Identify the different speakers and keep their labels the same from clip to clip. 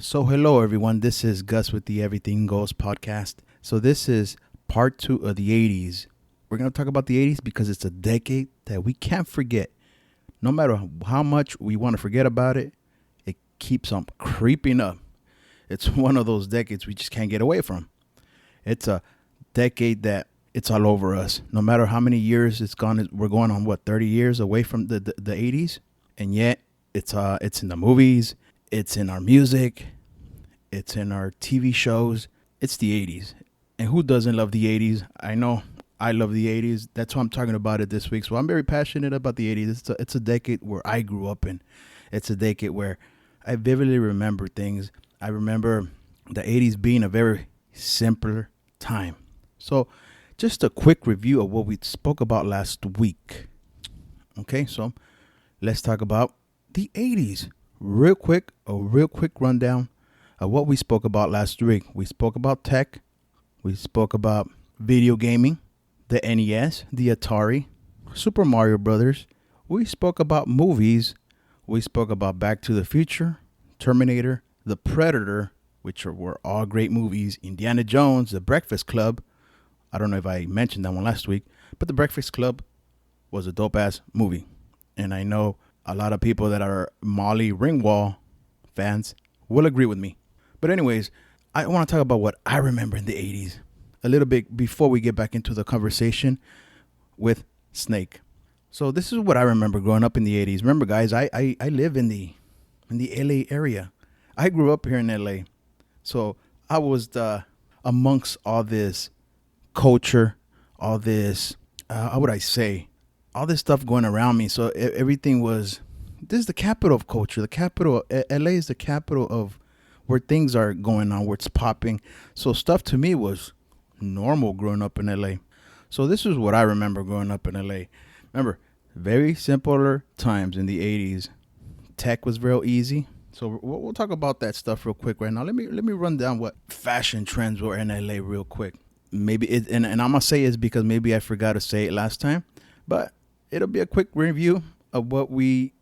Speaker 1: So, hello everyone. This is Gus with the Everything Goes podcast. So, this is part 2 of the 80s. We're going to talk about the 80s because it's a decade that we can't forget. No matter how much we want to forget about it, it keeps on creeping up. It's one of those decades we just can't get away from. It's a decade that it's all over us. No matter how many years it's gone, we're going on 30 years away from the 80s, and yet it's in the movies, it's in our music, it's in our TV shows. It's the 80s. And who doesn't love the 80s? I know I love the 80s. That's why I'm talking about it this week. So I'm very passionate about the 80s. It's a decade where I grew up in. It's a decade where I vividly remember things. I remember the 80s being a very simpler time. So just a quick review of what we spoke about last week. Okay, so let's talk about the 80s. A real quick rundown of what we spoke about last week. We spoke about tech. We spoke about video gaming, the NES, the Atari, Super Mario Brothers. We spoke about movies. We spoke about Back to the Future, Terminator, The Predator, which were all great movies, Indiana Jones, The Breakfast Club. I don't know if I mentioned that one last week, but The Breakfast Club was a dope-ass movie. And I know a lot of people that are Molly Ringwald fans will agree with me. But anyways, I want to talk about what I remember in the 80s a little bit before we get back into the conversation with Snake. So this is what I remember growing up in the 80s. Remember, guys, I live in the LA area. I grew up here in LA. So I was amongst all this culture, all this, how would I say, all this stuff going around me. So everything was, this is the capital of culture. The capital, LA is the capital of where things are going on, where it's popping. So stuff to me was normal growing up in LA. So this is what I remember growing up in LA. Remember, very simpler times in the 80s. Tech was real easy. So we'll talk about that stuff real quick right now. Let me run down what fashion trends were in LA real quick. Maybe it, and I'm gonna say it's because maybe I forgot to say it last time, but it'll be a quick review of what we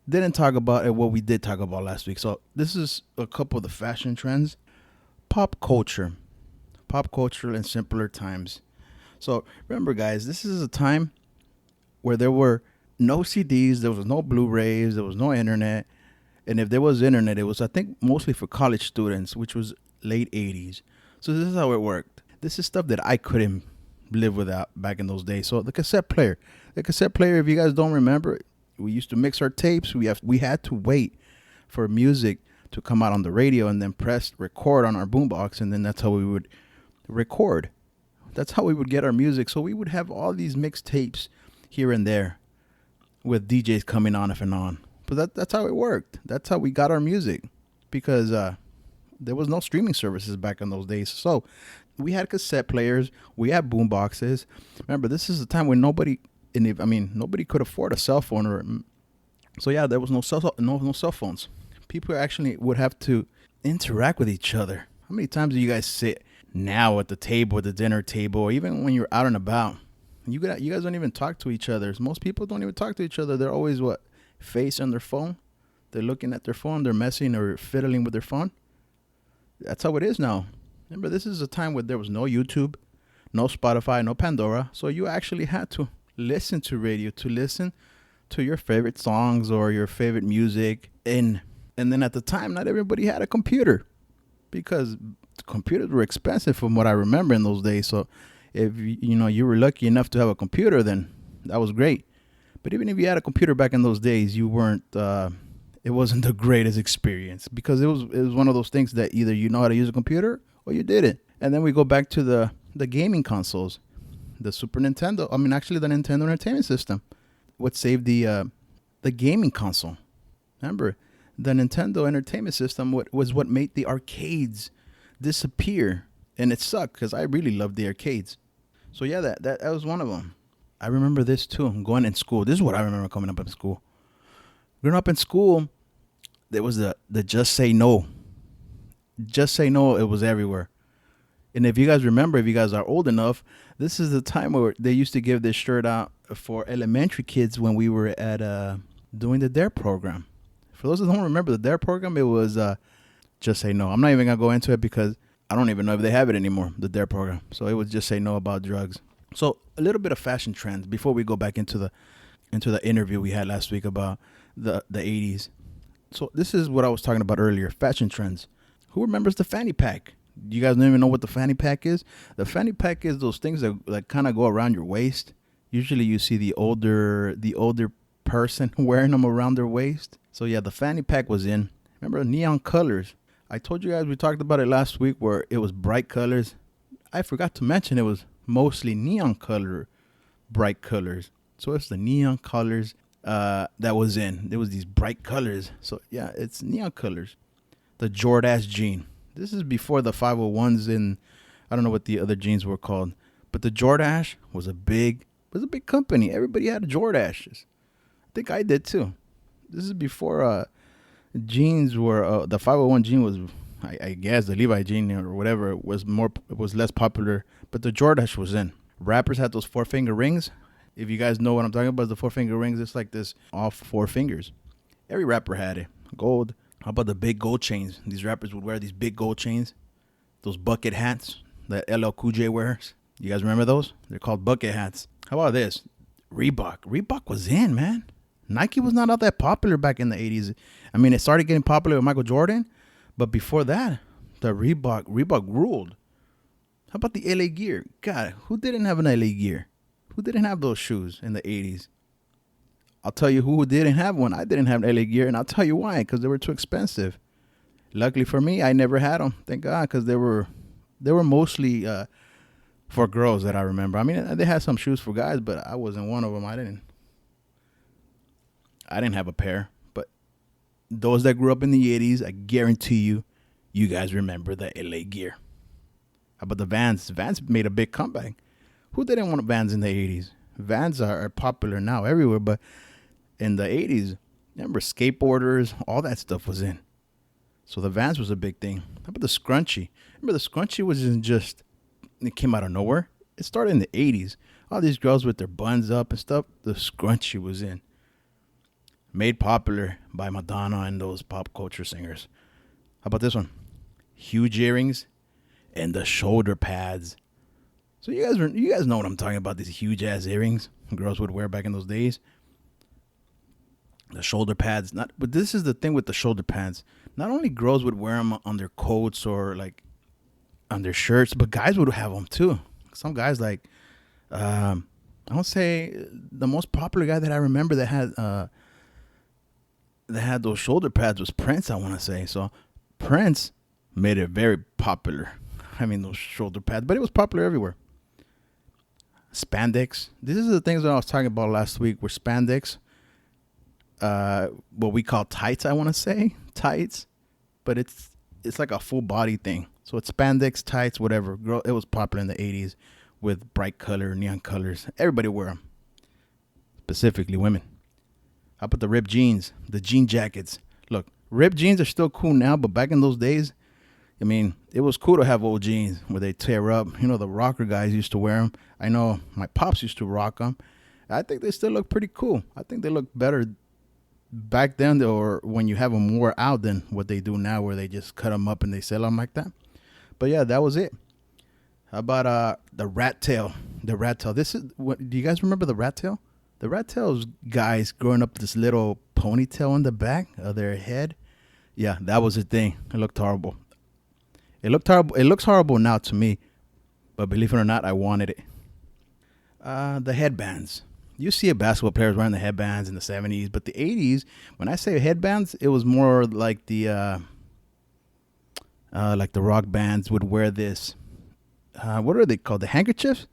Speaker 1: didn't talk about and what we did talk about last week. So this is a couple of the fashion trends. Pop culture in simpler times. So remember, guys, this is a time where there were no CDs, there was no Blu-rays, there was no internet. And if there was internet, it was, I think, mostly for college students, which was late 80s. So this is how it worked. This is stuff that I couldn't live without back in those days. So the cassette player, if you guys don't remember, we used to mix our tapes. We had to wait for music to come out on the radio and then press record on our boombox, and then that's how we would record. That's how we would get our music. So we would have all these mixed tapes here and there with DJs coming on and on. But that's how it worked. That's how we got our music, because there was no streaming services back in those days. So we had cassette players. We had boomboxes. Remember, this is a time when nobody could afford a cell phone, so yeah, there was no cell phones. People actually would have to interact with each other. How many times do you guys sit now at the table, at the dinner table, or even when you're out and about? You guys don't even talk to each other. Most people don't even talk to each other. They're always face on their phone. They're looking at their phone. They're messing or fiddling with their phone. That's how it is now. Remember, this is a time where there was no YouTube, no Spotify, no Pandora. So you actually had to listen to radio, to listen to your favorite songs or your favorite music. And then at the time, not everybody had a computer, because computers were expensive from what I remember in those days. So if you were lucky enough to have a computer, then that was great. But even if you had a computer back in those days, you weren't. It wasn't the greatest experience, because it was one of those things that either you know how to use a computer or you didn't. And then we go back to the gaming consoles, the Super Nintendo. Actually, the Nintendo Entertainment System. What saved the gaming console? Remember, the Nintendo Entertainment System was what made the arcades disappear, and it sucked because I really loved the arcades. So yeah, that was one of them. I remember this too. I'm going in school. This is what I remember coming up in school. Growing up in school, there was the Just Say No. Just Say No, it was everywhere. And if you guys remember, if you guys are old enough, this is the time where they used to give this shirt out for elementary kids when we were at doing the DARE program. For those that don't remember the DARE program, it was Just Say No. I'm not even going to go into it because I don't even know if they have it anymore, the DARE program. So it was Just Say No about drugs. So a little bit of fashion trends before we go back into the interview we had last week about the 80s. So this is what I was talking about earlier, fashion trends. Who remembers the fanny pack? You guys don't even know what the fanny pack is? The fanny pack is those things that like kind of go around your waist. Usually you see the older person wearing them around their waist. So yeah, the fanny pack was in. Remember neon colors? I told you guys we talked about it last week where it was bright colors. I forgot to mention it was mostly neon color, bright colors. So it's the neon colors that was in. There was these bright colors. So yeah, it's neon colors. The Jordache jean. This is before the 501s and I don't know what the other jeans were called. But the Jordache was a big company. Everybody had Jordaches. I think I did too. This is before jeans were the 501 jean was I guess the Levi jean or whatever was less popular, but the Jordache was in. Rappers had those 4-finger rings. If you guys know what I'm talking about, the 4-finger rings, it's like this off 4 fingers. Every rapper had it. Gold. How about the big gold chains? These rappers would wear these big gold chains. Those bucket hats that LL Cool J wears. You guys remember those? They're called bucket hats. How about this? Reebok. Reebok was in, man. Nike was not all that popular back in the 80s. I mean, it started getting popular with Michael Jordan, but before that, the Reebok ruled. How about the LA Gear? God, who didn't have an LA Gear? Who didn't have those shoes in the 80s? I'll tell you who didn't have one. I didn't have LA Gear, and I'll tell you why, because they were too expensive. Luckily for me, I never had them. Thank God, because they were mostly for girls that I remember. I mean, they had some shoes for guys, but I wasn't one of them. I didn't have a pair. But those that grew up in the 80s, I guarantee you guys remember the LA Gear. How about the Vans? Vans made a big comeback. Who didn't want Vans in the 80s? Vans are popular now everywhere, but in the 80s, remember skateboarders, all that stuff was in. So the Vans was a big thing. How about the scrunchie? Remember the scrunchie wasn't just, it came out of nowhere. It started in the 80s. All these girls with their buns up and stuff, the scrunchie was in. Made popular by Madonna and those pop culture singers. How about this one? Huge earrings and the shoulder pads. So you guys know what I'm talking about, these huge ass earrings girls would wear back in those days. The shoulder pads, but this is the thing with the shoulder pads. Not only girls would wear them on their coats or like on their shirts, but guys would have them too. Some guys like, I would say the most popular guy that I remember that had those shoulder pads was Prince, I want to say. So Prince made it very popular. I mean, those shoulder pads, but it was popular everywhere. Spandex. This is the things that I was talking about last week were spandex. What we call tights, I want to say. Tights. But it's like a full body thing. So it's spandex, tights, whatever. Girl, it was popular in the 80s with bright color, neon colors. Everybody wore them. Specifically women. How about the ripped jeans? The jean jackets. Look, ripped jeans are still cool now, but back in those days, I mean, it was cool to have old jeans where they tear up. You know, the rocker guys used to wear them. I know my pops used to rock them. I think they still look pretty cool. I think they look better back then or when you have them wore out than what they do now where they just cut them up and they sell them like that. But yeah, that was it. How about the rat tail? The rat tail. Do you guys remember the rat tail? The rat tail is guys growing up this little ponytail on the back of their head. Yeah, that was a thing. It looked horrible. It looks horrible now to me, but believe it or not, I wanted it. The headbands. You see basketball players wearing the headbands in the 70s, but the 80s, when I say headbands, it was more like the rock bands would wear this. What are they called? The handkerchiefs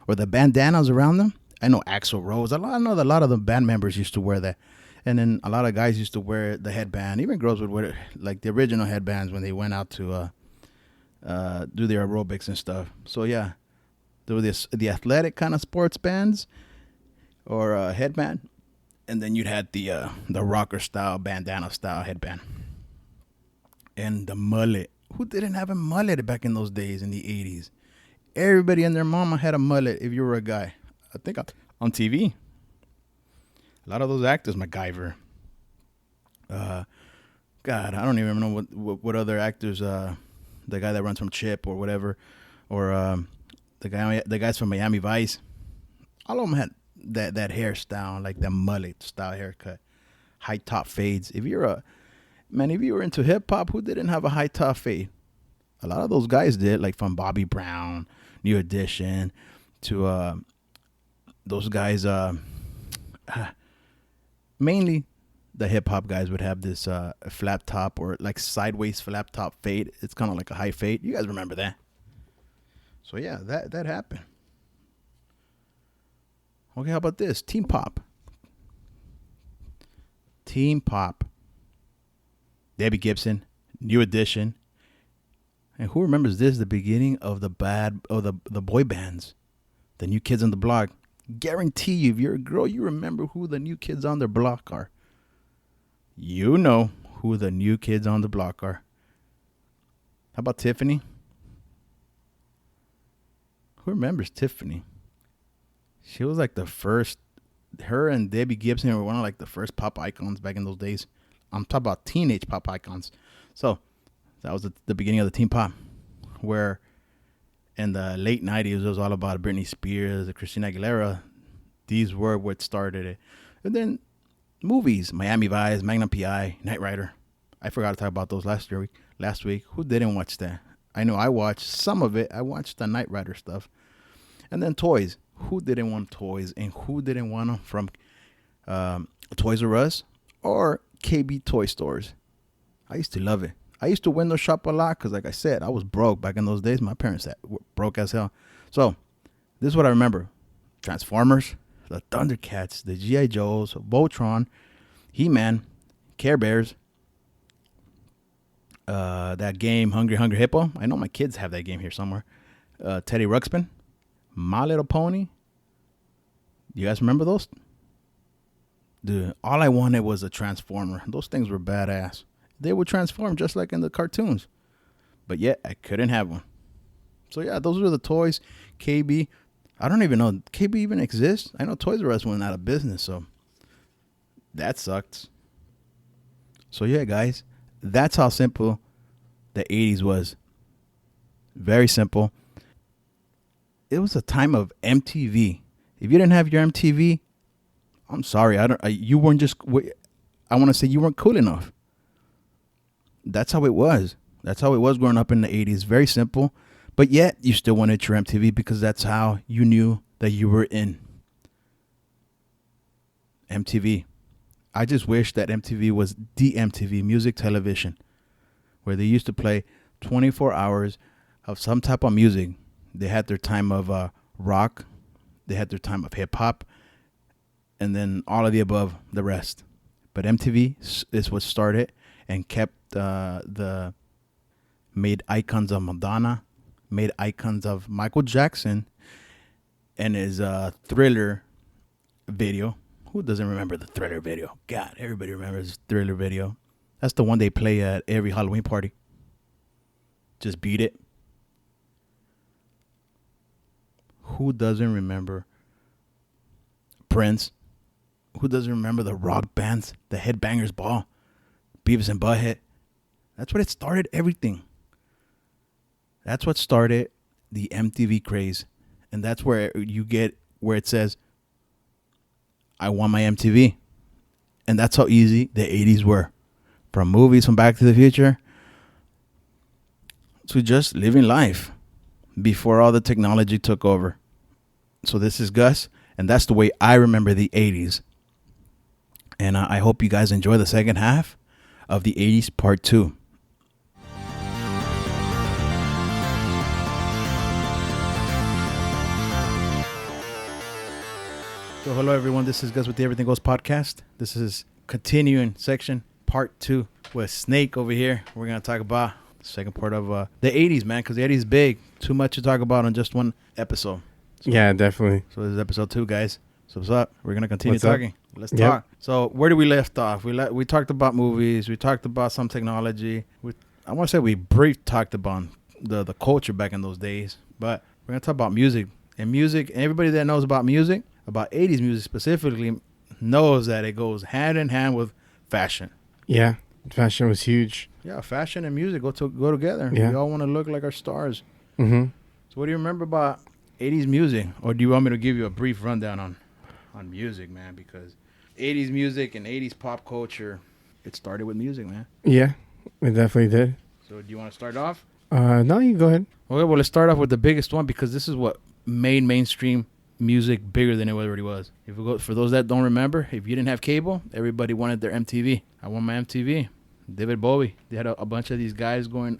Speaker 1: or the bandanas around them? I know Axl Rose. I know that a lot of the band members used to wear that. And then a lot of guys used to wear the headband. Even girls would wear it, like the original headbands when they went out to do their aerobics and stuff. So yeah, there were the athletic kind of sports bands or headband, and then you'd had the rocker style bandana style headband and the mullet. Who didn't have a mullet back in those days in the 80s? Everybody and their mama had a mullet if you were a guy. I think on TV. A lot of those actors, MacGyver, God, I don't even know what other actors. The guy that runs from Chip or whatever, or the guys from Miami Vice. All of them had that hairstyle, like that mullet style haircut, high top fades. If you were into hip hop, who didn't have a high top fade? A lot of those guys did, like from Bobby Brown, New Edition, to those guys. Mainly, the hip hop guys would have this flat top or like sideways flat top fade. It's kind of like a high fade. You guys remember that? So yeah, that happened. Okay, how about this? Teen Pop. Teen Pop. Debbie Gibson, New Edition. And who remembers this? The beginning of the boy bands. The New Kids on the Block. Guarantee you, if you're a girl, you remember who the New Kids on the Block are. You know who the New Kids on the Block are. How about Tiffany? Who remembers Tiffany? She was like the first. Her and Debbie Gibson were one of like the first pop icons back in those days. I'm talking about teenage pop icons. So that was the beginning of the teen pop, where in the late 90s, it was all about Britney Spears, Christina Aguilera. These were what started it. And then movies, Miami Vice, Magnum P.I., Knight Rider. I forgot to talk about those last week. Who didn't watch that? I know I watched some of it. I watched the Knight Rider stuff. And then toys. Who didn't want toys? And who didn't want them from Toys R Us or KB toy stores? I used to love it. I used to window shop a lot because, like I said, I was broke back in those days. My parents were broke as hell. So this is what I remember. Transformers, the Thundercats, the G.I. Joes, Voltron, He-Man, Care Bears, that game, Hungry Hungry Hippo. I know my kids have that game here somewhere. Teddy Ruxpin, My Little Pony. You guys remember those? Dude, all I wanted was a Transformer. Those things were badass. They would transform just like in the cartoons. But yet, I couldn't have one. So yeah, those were the toys. KB. I don't even know. KB even exists? I know Toys R Us went out of business, so that sucks. So yeah, guys, that's how simple the 80s was. Very simple. It was a time of MTV. If you didn't have your MTV, I'm sorry. You weren't just. I want to say you weren't cool enough. That's how it was. That's how it was growing up in the 80s. Very simple. But yet, you still wanted your MTV because that's how you knew that you were in. MTV. I just wish that MTV was the MTV, music television, where they used to play 24 hours of some type of music. They had their time of rock. They had their time of hip-hop. And then all of the above, the rest. But MTV is what started and kept made icons of Madonna, made icons of Michael Jackson and his Thriller video. Who doesn't remember the Thriller video? God, everybody remembers the Thriller video. That's the one they play at every Halloween party. Just beat it. Who doesn't remember Prince? Who doesn't remember the rock bands, the Headbangers Ball, Beavis and Butthead? That's what it started everything. That's what started the MTV craze. And that's where you get where it says, I want my MTV. And that's how easy the 80s were. From movies from Back to the Future to just living life before all the technology took over. So this is Gus, and that's the way I remember the 80s. And I hope you guys enjoy the second half of the 80s part 2. So hello everyone, this is Gus with the Everything Goes podcast. This is continuing section part 2 with Snake over here. We're going to talk about the second part of the 80s, man, because the 80s is big. Too much to talk about on just one episode. So, yeah,
Speaker 2: definitely.
Speaker 1: So this is episode 2, guys. So what's up? We're going to continue talking. Let's talk. So where did we left off? We talked about movies. We talked about some technology. I want to say we brief talked about the culture back in those days. But we're going to talk about music. And music, and everybody that knows about music, about 80s music specifically, knows that it goes hand in hand with fashion.
Speaker 2: Yeah. Fashion was huge.
Speaker 1: Yeah, fashion and music go together.
Speaker 2: Yeah.
Speaker 1: We all want to look like our stars.
Speaker 2: Mm-hmm.
Speaker 1: So what do you remember about 80s music? Or do you want me to give you a brief rundown on music, man? Because 80s music and 80s pop culture, it started with music, man.
Speaker 2: Yeah, it definitely did.
Speaker 1: So do you want to start off?
Speaker 2: No, you go ahead.
Speaker 1: Okay, well, let's start off with the biggest one because this is what made mainstream music bigger than it already was. If we go, for those that don't remember, if you didn't have cable, everybody wanted their MTV. I want my MTV. David Bowie. They had a bunch of these guys going,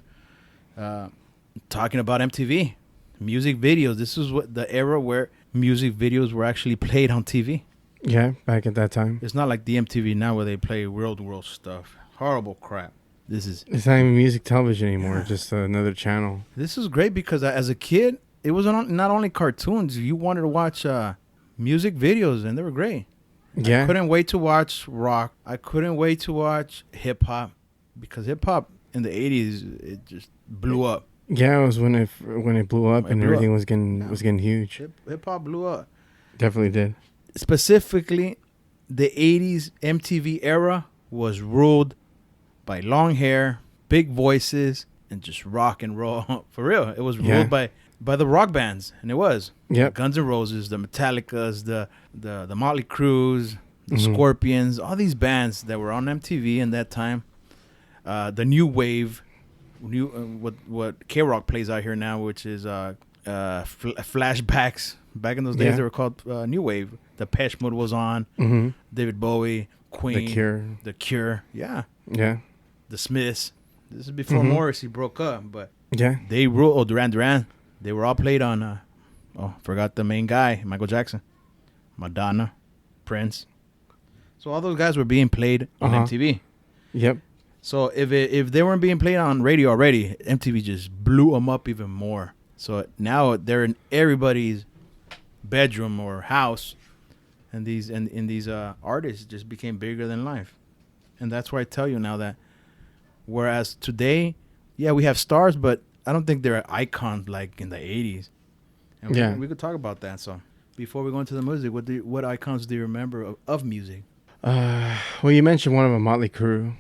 Speaker 1: talking about MTV. Music videos. This is what the era where music videos were actually played on TV.
Speaker 2: Yeah, back at that time.
Speaker 1: It's not like the MTV now where they play world stuff. Horrible crap.
Speaker 2: It's not even music television anymore. Just another channel.
Speaker 1: This is great because as a kid, it was not only cartoons. You wanted to watch music videos, and they were great.
Speaker 2: Yeah.
Speaker 1: I couldn't wait to watch rock. I couldn't wait to watch hip hop because hip hop in the 80s it just blew up.
Speaker 2: Yeah, it was when it blew up and everything was getting huge.
Speaker 1: Hip hop blew up.
Speaker 2: Definitely did.
Speaker 1: Specifically, the 80s MTV era was ruled by long hair, big voices, and just rock and roll. For real, it was ruled by the rock bands, and it was.
Speaker 2: Yep.
Speaker 1: Guns N' Roses, the Metallicas, the Motley Crues, the Scorpions, all these bands that were on MTV in that time. The new wave, what K-Rock plays out here now, which is flashbacks. Back in those days, they were called new wave. The Depeche Mode was on.
Speaker 2: Mm-hmm.
Speaker 1: David Bowie, Queen, The Cure, yeah, the Smiths. This is before Morrissey broke up, but they ruled. Oh, Duran, they were all played on. Forgot the main guy, Michael Jackson, Madonna, Prince. So all those guys were being played on MTV.
Speaker 2: Yep.
Speaker 1: So if they weren't being played on radio already, MTV just blew them up even more. So now they're in everybody's bedroom or house, and these artists just became bigger than life. And that's why I tell you now that whereas today, we have stars, but I don't think they're icons like in the 80s. And we could talk about that. So before we go into the music, what icons do you remember of music?
Speaker 2: Well, you mentioned one of them, Motley Crue.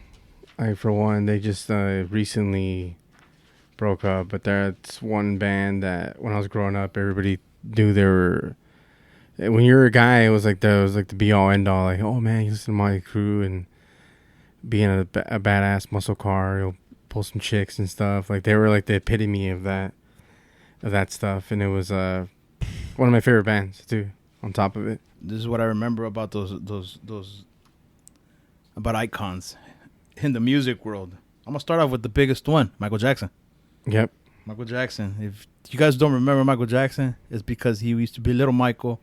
Speaker 2: For one, they just recently broke up, but that's one band that when I was growing up, everybody knew they were. When you're a guy, it was like the be all end all. Like, oh man, you listen to Motley Crue and being a badass muscle car, you'll pull some chicks and stuff. Like they were like the epitome of that stuff, and it was one of my favorite bands too. On top of it,
Speaker 1: this is what I remember about those about icons in the music world. I'm gonna start off with the biggest one, Michael Jackson.
Speaker 2: Yep.
Speaker 1: Michael Jackson. If you guys don't remember Michael Jackson, it's because he used to be Little Michael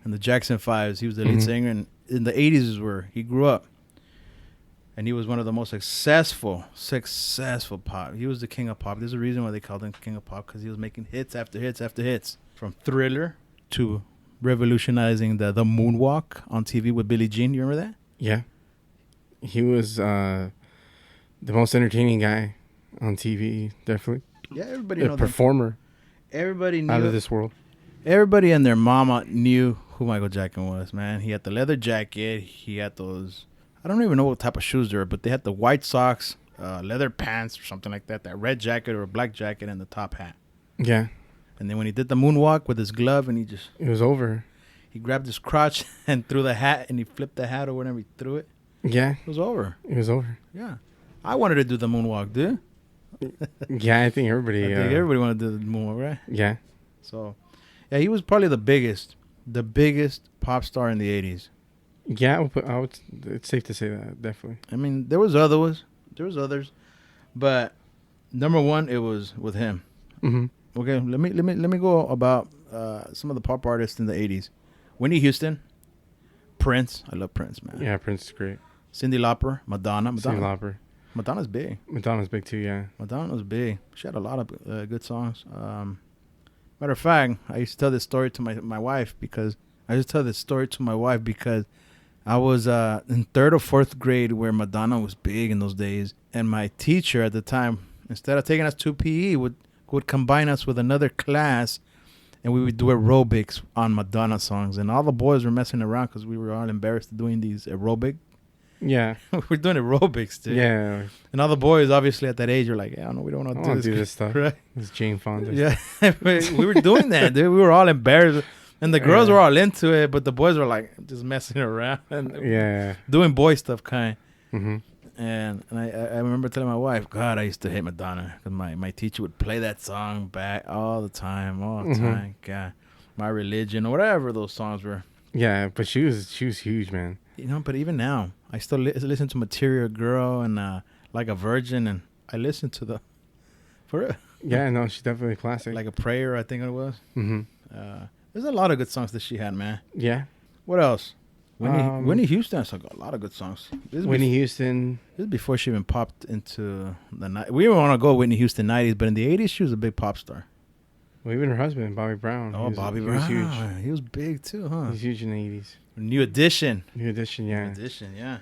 Speaker 1: in the Jackson 5s. He was the lead singer, and in the 80s is where he grew up. And he was one of the most successful pop. He was the king of pop. There's a reason why they called him king of pop, because he was making hits after hits after hits. From Thriller to revolutionizing the moonwalk on TV with Billie Jean. You remember that?
Speaker 2: Yeah. He was the most entertaining guy on TV, definitely.
Speaker 1: Yeah, everybody knows.
Speaker 2: A performer.
Speaker 1: Everybody knew.
Speaker 2: Out of this world.
Speaker 1: Everybody and their mama knew who Michael Jackson was, man. He had the leather jacket. He had those, I don't even know what type of shoes they were, but they had the white socks, leather pants or something like that, that red jacket or a black jacket and the top hat. Yeah. And then when he did the moonwalk with his glove and it was over. He grabbed his crotch and threw the hat and he flipped the hat or whatever, he threw it. Yeah. It was over. Yeah. I wanted to do the moonwalk, dude.
Speaker 2: Yeah, I think everybody
Speaker 1: wanted to do the moonwalk, right?
Speaker 2: Yeah.
Speaker 1: So, yeah, he was probably the biggest pop star in the 80s.
Speaker 2: Yeah, it's safe to say that, definitely.
Speaker 1: I mean, there was others, but number one, it was with him. Mm-hmm. Okay, let me go about some of the pop artists in the 80s. Whitney Houston, Prince. I love Prince, man.
Speaker 2: Yeah, Prince is great.
Speaker 1: Cyndi Lauper, Madonna.
Speaker 2: Cyndi Lauper.
Speaker 1: Madonna's big.
Speaker 2: Madonna's big too, yeah.
Speaker 1: Madonna's big. She had a lot of good songs. Matter of fact, I used to tell this story to my wife because I was in 3rd or 4th grade where Madonna was big in those days. And my teacher at the time, instead of taking us to PE, would combine us with another class, and we would do aerobics on Madonna songs. And all the boys were messing around because we were all embarrassed doing these aerobic.
Speaker 2: Yeah.
Speaker 1: We're doing aerobics, dude.
Speaker 2: Yeah.
Speaker 1: And all the boys, obviously, at that age, are like, yeah, no, we don't want
Speaker 2: I
Speaker 1: to
Speaker 2: want to
Speaker 1: do
Speaker 2: do
Speaker 1: this.
Speaker 2: this stuff.
Speaker 1: Right?
Speaker 2: It's Jane Fonda.
Speaker 1: Yeah. We were doing that, dude. We were all embarrassed. And the girls were all into it, but the boys were like just messing around and doing boy stuff, kind.
Speaker 2: Mm-hmm.
Speaker 1: And I remember telling my wife, God, I used to hate Madonna because my teacher would play that song back all the time. God, My Religion or whatever those songs were.
Speaker 2: Yeah, but she was huge, man.
Speaker 1: You know, but even now, I still listen to Material Girl and Like a Virgin, and I listen to the for real.
Speaker 2: Yeah, no, she's definitely a classic.
Speaker 1: Like a Prayer, I think it was.
Speaker 2: Mm-hmm.
Speaker 1: There's a lot of good songs that she had, man.
Speaker 2: Yeah.
Speaker 1: What else? Whitney Houston has got a lot of good songs.
Speaker 2: Whitney Houston.
Speaker 1: This is before she even popped into the night. We didn't want to go Whitney Houston 90s, but in the 80s, she was a big pop star.
Speaker 2: Well, even her husband, Bobby Brown.
Speaker 1: Oh, Bobby Brown. He was huge. He was big, too, huh?
Speaker 2: He's huge in the 80s.
Speaker 1: New Edition.
Speaker 2: Yeah.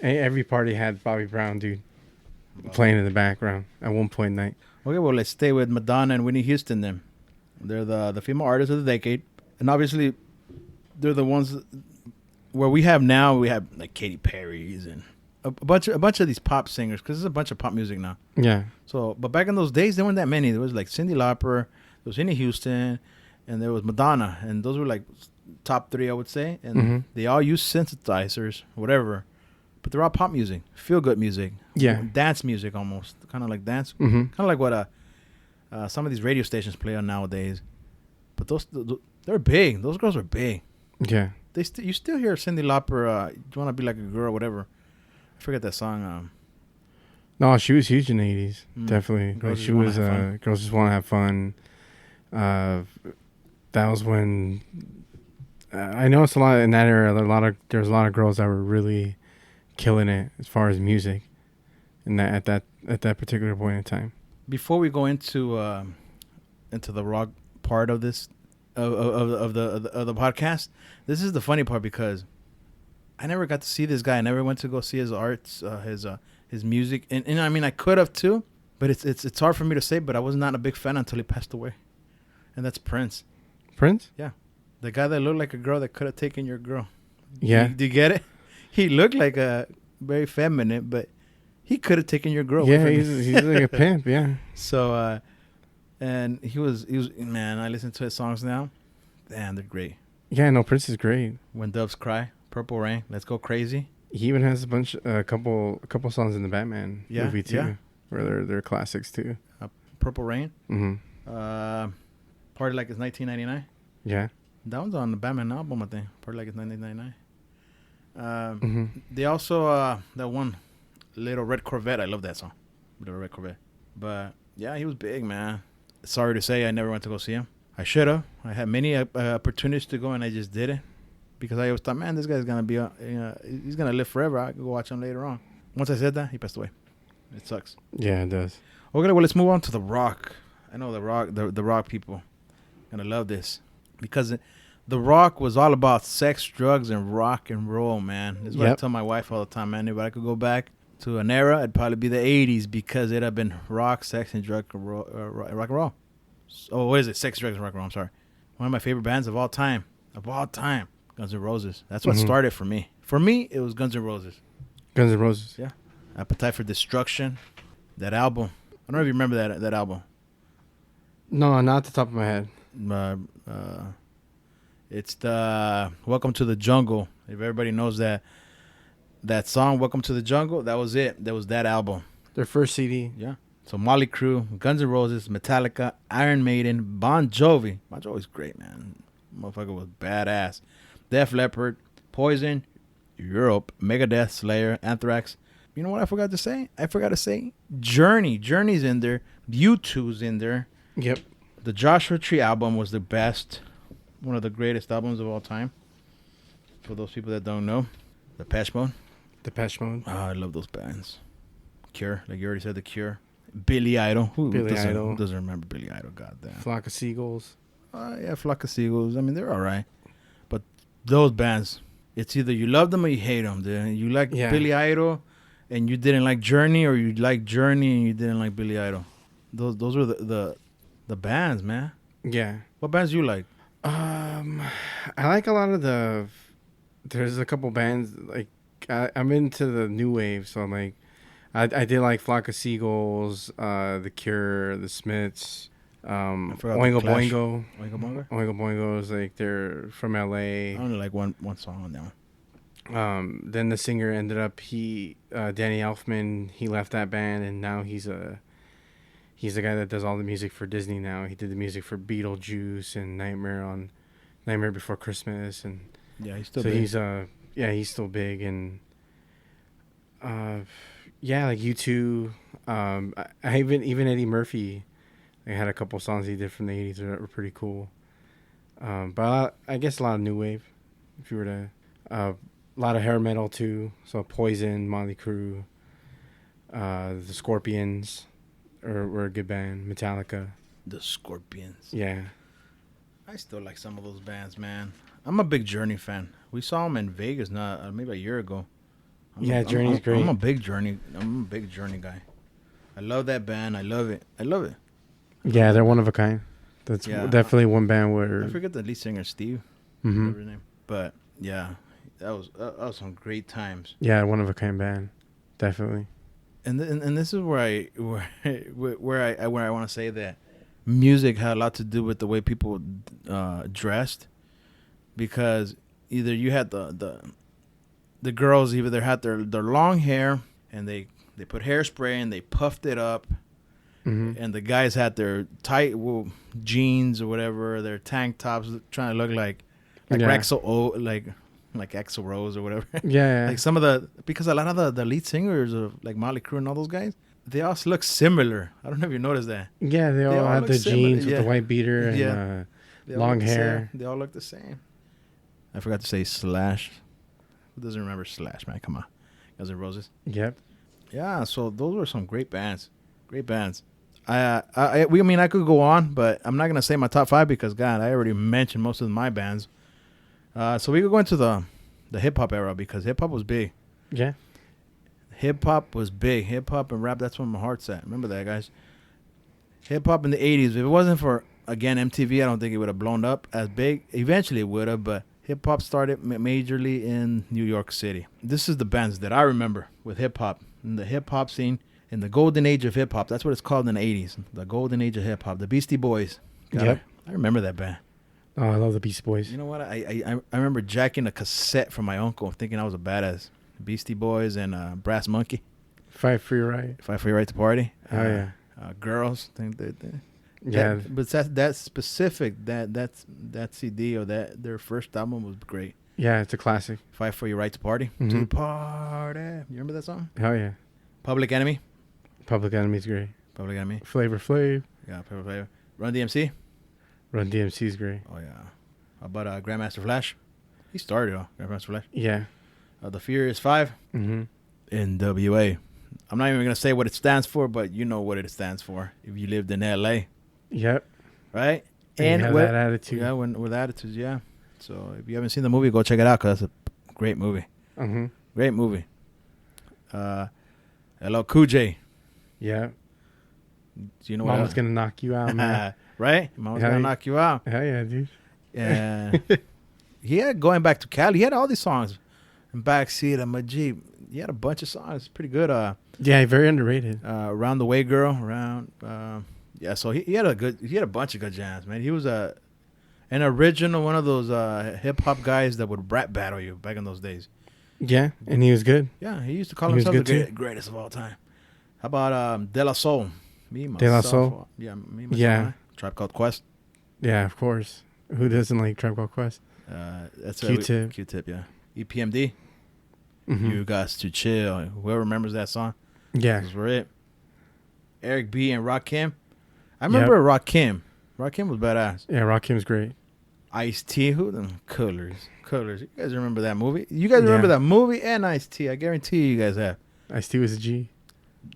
Speaker 2: Every party had Bobby Brown, dude, playing in the background at one point in the night.
Speaker 1: Okay, well, let's stay with Madonna and Whitney Houston then. They're the female artists of the decade. And obviously, they're the ones where we have like Katy Perry's and a bunch of these pop singers, because there's a bunch of pop music now.
Speaker 2: Yeah.
Speaker 1: So, but back in those days, there weren't that many. There was like Cyndi Lauper, there was Whitney Houston, and there was Madonna. And those were like top three, I would say. And they all use synthesizers, whatever. But they're all pop music, feel-good music.
Speaker 2: Yeah.
Speaker 1: Dance music almost. Kind of like dance.
Speaker 2: Mm-hmm.
Speaker 1: Kind of like what some of these radio stations play on nowadays. But they're big. Those girls are big.
Speaker 2: Yeah.
Speaker 1: You still hear Cyndi Lauper, You Want to Be Like a Girl, whatever. I forget that song.
Speaker 2: No, she was huge in the 80s. Definitely. Girls Just Want to Have Fun. That was when... I know it's a lot in that era. There's a lot of girls that were really killing it as far as music at that particular point in time.
Speaker 1: Before we go into the rock part of this of the podcast, this is the funny part because I never got to see this guy. I never went to go see his arts, his music, and I mean I could have too, but it's hard for me to say. But I was not a big fan until he passed away, and that's Prince.
Speaker 2: Prince?
Speaker 1: Yeah, the guy that looked like a girl that could have taken your girl.
Speaker 2: Yeah.
Speaker 1: Do you get it? He looked like a very feminine, but he could have taken your girl.
Speaker 2: Yeah, he's like a pimp. Yeah.
Speaker 1: So, and he was man. I listen to his songs now. Damn, they're great.
Speaker 2: Yeah, no, Prince is great.
Speaker 1: When Doves Cry, Purple Rain, Let's Go Crazy.
Speaker 2: He even has a couple songs in the Batman movie too, where they're classics too.
Speaker 1: Purple Rain.
Speaker 2: Mm-hmm.
Speaker 1: Party Like It's 1999.
Speaker 2: Yeah.
Speaker 1: That one's on the Batman album, I think. Party Like It's 1999. They also that one, Little Red Corvette. I love that song, Little Red Corvette. But yeah, he was big, man. Sorry to say, I never went to go see him. I should have. I had many opportunities to go, and I just didn't because I always thought, man, this guy's gonna be he's gonna live forever. I could go watch him later on. Once I said that, he passed away. It sucks.
Speaker 2: Yeah, it does.
Speaker 1: Okay, well, let's move on to the Rock. I know the Rock people gonna love this because the Rock was all about sex, drugs, and rock and roll, man. This is what I tell my wife all the time, man. If I could go back to an era, it'd probably be the 80s because it'd have been rock, sex, and rock and roll. Oh, what is it? Sex, drugs, and rock and roll. I'm sorry. One of my favorite bands of all time. Guns N' Roses. That's what started for me. For me, it was Guns N' Roses.
Speaker 2: Guns N' Roses.
Speaker 1: Yeah. Appetite for Destruction. That album. I don't know if you remember that album.
Speaker 2: No, not at the top of my head.
Speaker 1: It's the Welcome to the Jungle. If everybody knows that song, Welcome to the Jungle, that was it. That was that album.
Speaker 2: Their first CD.
Speaker 1: Yeah. So Motley Crue, Guns N' Roses, Metallica, Iron Maiden, Bon Jovi. Bon Jovi's great, man. Motherfucker was badass. Def Leppard, Poison, Europe, Megadeth, Slayer, Anthrax. You know what I forgot to say? I forgot to say Journey. Journey's in there. U2's in there.
Speaker 2: Yep.
Speaker 1: The Joshua Tree album was the best. One of the greatest albums of all time. For those people that don't know. Depeche Mode.
Speaker 2: Oh,
Speaker 1: I love those bands. Cure, like you already said, The Cure. Billy Idol. Who doesn't remember Billy Idol? Goddamn.
Speaker 2: Flock of Seagulls.
Speaker 1: Yeah, Flock of Seagulls. I mean, they're all right. But those bands, it's either you love them or you hate them. Dude. You like Billy Idol and you didn't like Journey, or you like Journey and you didn't like Billy Idol. Those were the bands, man.
Speaker 2: Yeah.
Speaker 1: What bands you like?
Speaker 2: I like a lot of there's a couple bands like I'm into the new wave, so like I did like Flock of Seagulls, The Cure, The Smiths,
Speaker 1: I forgot the
Speaker 2: Oingo
Speaker 1: Clash.
Speaker 2: Boingo.
Speaker 1: Oingo Boingo?
Speaker 2: Oingo Boingo is like they're from
Speaker 1: I
Speaker 2: LA.
Speaker 1: only like one song on that one.
Speaker 2: Then the singer ended up Danny Elfman. He left that band, and now he's the guy that does all the music for Disney now. He did the music for Beetlejuice and Nightmare Before Christmas, and
Speaker 1: Yeah, he's still
Speaker 2: so
Speaker 1: big.
Speaker 2: he's still big, and yeah, like U2. I even Eddie Murphy. I had a couple songs he did from the 80's that were pretty cool. But I guess a lot of new wave. If you were to, a lot of hair metal too. So Poison, Motley Crue, the Scorpions, were a good band. Metallica.
Speaker 1: The Scorpions.
Speaker 2: Yeah.
Speaker 1: I still like some of those bands, man. I'm a big Journey fan. We saw them in Vegas maybe a year ago.
Speaker 2: Journey's great.
Speaker 1: I'm a big Journey guy. I love that band. I love it.
Speaker 2: Yeah, they're one of a kind. That's definitely one band where
Speaker 1: I forget the lead singer, Steve.
Speaker 2: Mm-hmm.
Speaker 1: Whatever his name. But yeah, that was some great times.
Speaker 2: Yeah, one of a kind band, definitely.
Speaker 1: And this is where I want to say that music had a lot to do with the way people dressed, because either you had the girls either had their long hair and they put hairspray and they puffed it up.
Speaker 2: Mm-hmm.
Speaker 1: And the guys had their tight jeans or whatever, their tank tops, trying to look like Axl Rose or whatever.
Speaker 2: Yeah.
Speaker 1: Like some of because a lot of the lead singers of like Motley Crue and all those guys, they all look similar. I don't know if you noticed that.
Speaker 2: Yeah, they all had the jeans with the white beater and long hair.
Speaker 1: They all look the same. I forgot to say Slash. Who doesn't remember Slash, man? Come on. Guns N' Roses.
Speaker 2: Yep.
Speaker 1: Yeah, so those were some great bands. Great bands. I could go on, but I'm not gonna say my top 5 because God, I already mentioned most of my bands. So we could go into the hip hop era because hip hop was big.
Speaker 2: Yeah.
Speaker 1: Hip hop was big. Hip hop and rap. That's where my heart's at. Remember that, guys. Hip hop in the 80s. If it wasn't for MTV, I don't think it would have blown up as big. Eventually, it would have, but hip hop started majorly in New York City. This is the bands that I remember with hip hop in the hip hop scene. In the golden age of hip hop, that's what it's called in the 80s. The golden age of hip hop. The Beastie Boys.
Speaker 2: Yep.
Speaker 1: I remember that band.
Speaker 2: Oh, I love the Beastie Boys.
Speaker 1: You know what? I remember jacking a cassette from my uncle, thinking I was a badass. Beastie Boys and Brass Monkey.
Speaker 2: Fight for Your Right.
Speaker 1: Fight for Your Right to Party.
Speaker 2: Oh yeah.
Speaker 1: Girls.
Speaker 2: Yeah.
Speaker 1: But that specific that CD or their first album was great.
Speaker 2: Yeah, it's a classic.
Speaker 1: Fight for Your Right to Party.
Speaker 2: Mm-hmm.
Speaker 1: To party. You remember that song?
Speaker 2: Oh yeah.
Speaker 1: Public Enemy.
Speaker 2: Public Enemy's great.
Speaker 1: Public Enemy.
Speaker 2: Flavor Flav.
Speaker 1: Yeah, Flavor. Run DMC.
Speaker 2: Run DMC's great.
Speaker 1: Oh yeah. How about Grandmaster Flash? He started Grandmaster Flash.
Speaker 2: Yeah.
Speaker 1: The Furious Five.
Speaker 2: Mm-hmm.
Speaker 1: NWA. I'm not even gonna say what it stands for, but you know what it stands for if you lived in LA.
Speaker 2: Yep.
Speaker 1: Right?
Speaker 2: And have that attitude.
Speaker 1: Yeah, with attitudes, yeah. So if you haven't seen the movie, go check it out because that's a great movie.
Speaker 2: Mm-hmm.
Speaker 1: Great movie. LL Cool J.
Speaker 2: Yeah.
Speaker 1: Do you know
Speaker 2: Mama's gonna knock you out, man.
Speaker 1: Right? Mama's gonna knock you out.
Speaker 2: Hell yeah, dude.
Speaker 1: Yeah. He had going back to Cali. He had all these songs. Backseat of my Jeep. He had a bunch of songs. Pretty good.
Speaker 2: Yeah, very underrated.
Speaker 1: Around the Way Girl. Yeah, so he had a bunch of good jams, man. He was an original one of those hip hop guys that would rap battle you back in those days.
Speaker 2: Yeah, and he was good.
Speaker 1: Yeah, he used to call himself the greatest of all time. How about De La Soul?
Speaker 2: De La Soul?
Speaker 1: Yeah, me, myself.
Speaker 2: Yeah.
Speaker 1: Tribe Called Quest.
Speaker 2: Yeah, of course. Who doesn't like Tribe Called Quest?
Speaker 1: That's
Speaker 2: Q-Tip.
Speaker 1: Q-Tip, yeah. EPMD.
Speaker 2: Mm-hmm.
Speaker 1: You Got to Chill. Whoever remembers that song.
Speaker 2: Yeah.
Speaker 1: Those were it. Eric B. and Rakim. I remember Rakim. Rakim was badass.
Speaker 2: Yeah, Rakim's great.
Speaker 1: Ice-T. Who them? Colors. You guys remember that movie? You guys remember that movie and Ice-T. I guarantee you guys have.
Speaker 2: Ice-T was a G.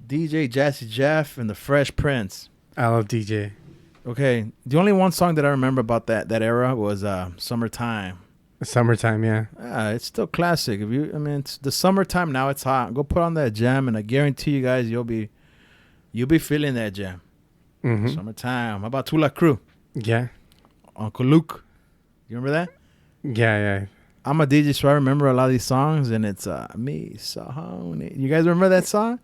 Speaker 1: DJ Jazzy Jeff and the Fresh Prince.
Speaker 2: I love DJ.
Speaker 1: Okay. The only one song that I remember about that era was Summertime.
Speaker 2: Summertime, yeah.
Speaker 1: It's still classic. It's the summertime now. It's hot. Go put on that jam, and I guarantee you guys, you'll be feeling that jam.
Speaker 2: Mm-hmm.
Speaker 1: Summertime. How about Tula Crew?
Speaker 2: Yeah.
Speaker 1: Uncle Luke. You remember that?
Speaker 2: Yeah.
Speaker 1: I'm a DJ, so I remember a lot of these songs, and it's me so honey. You guys remember that song?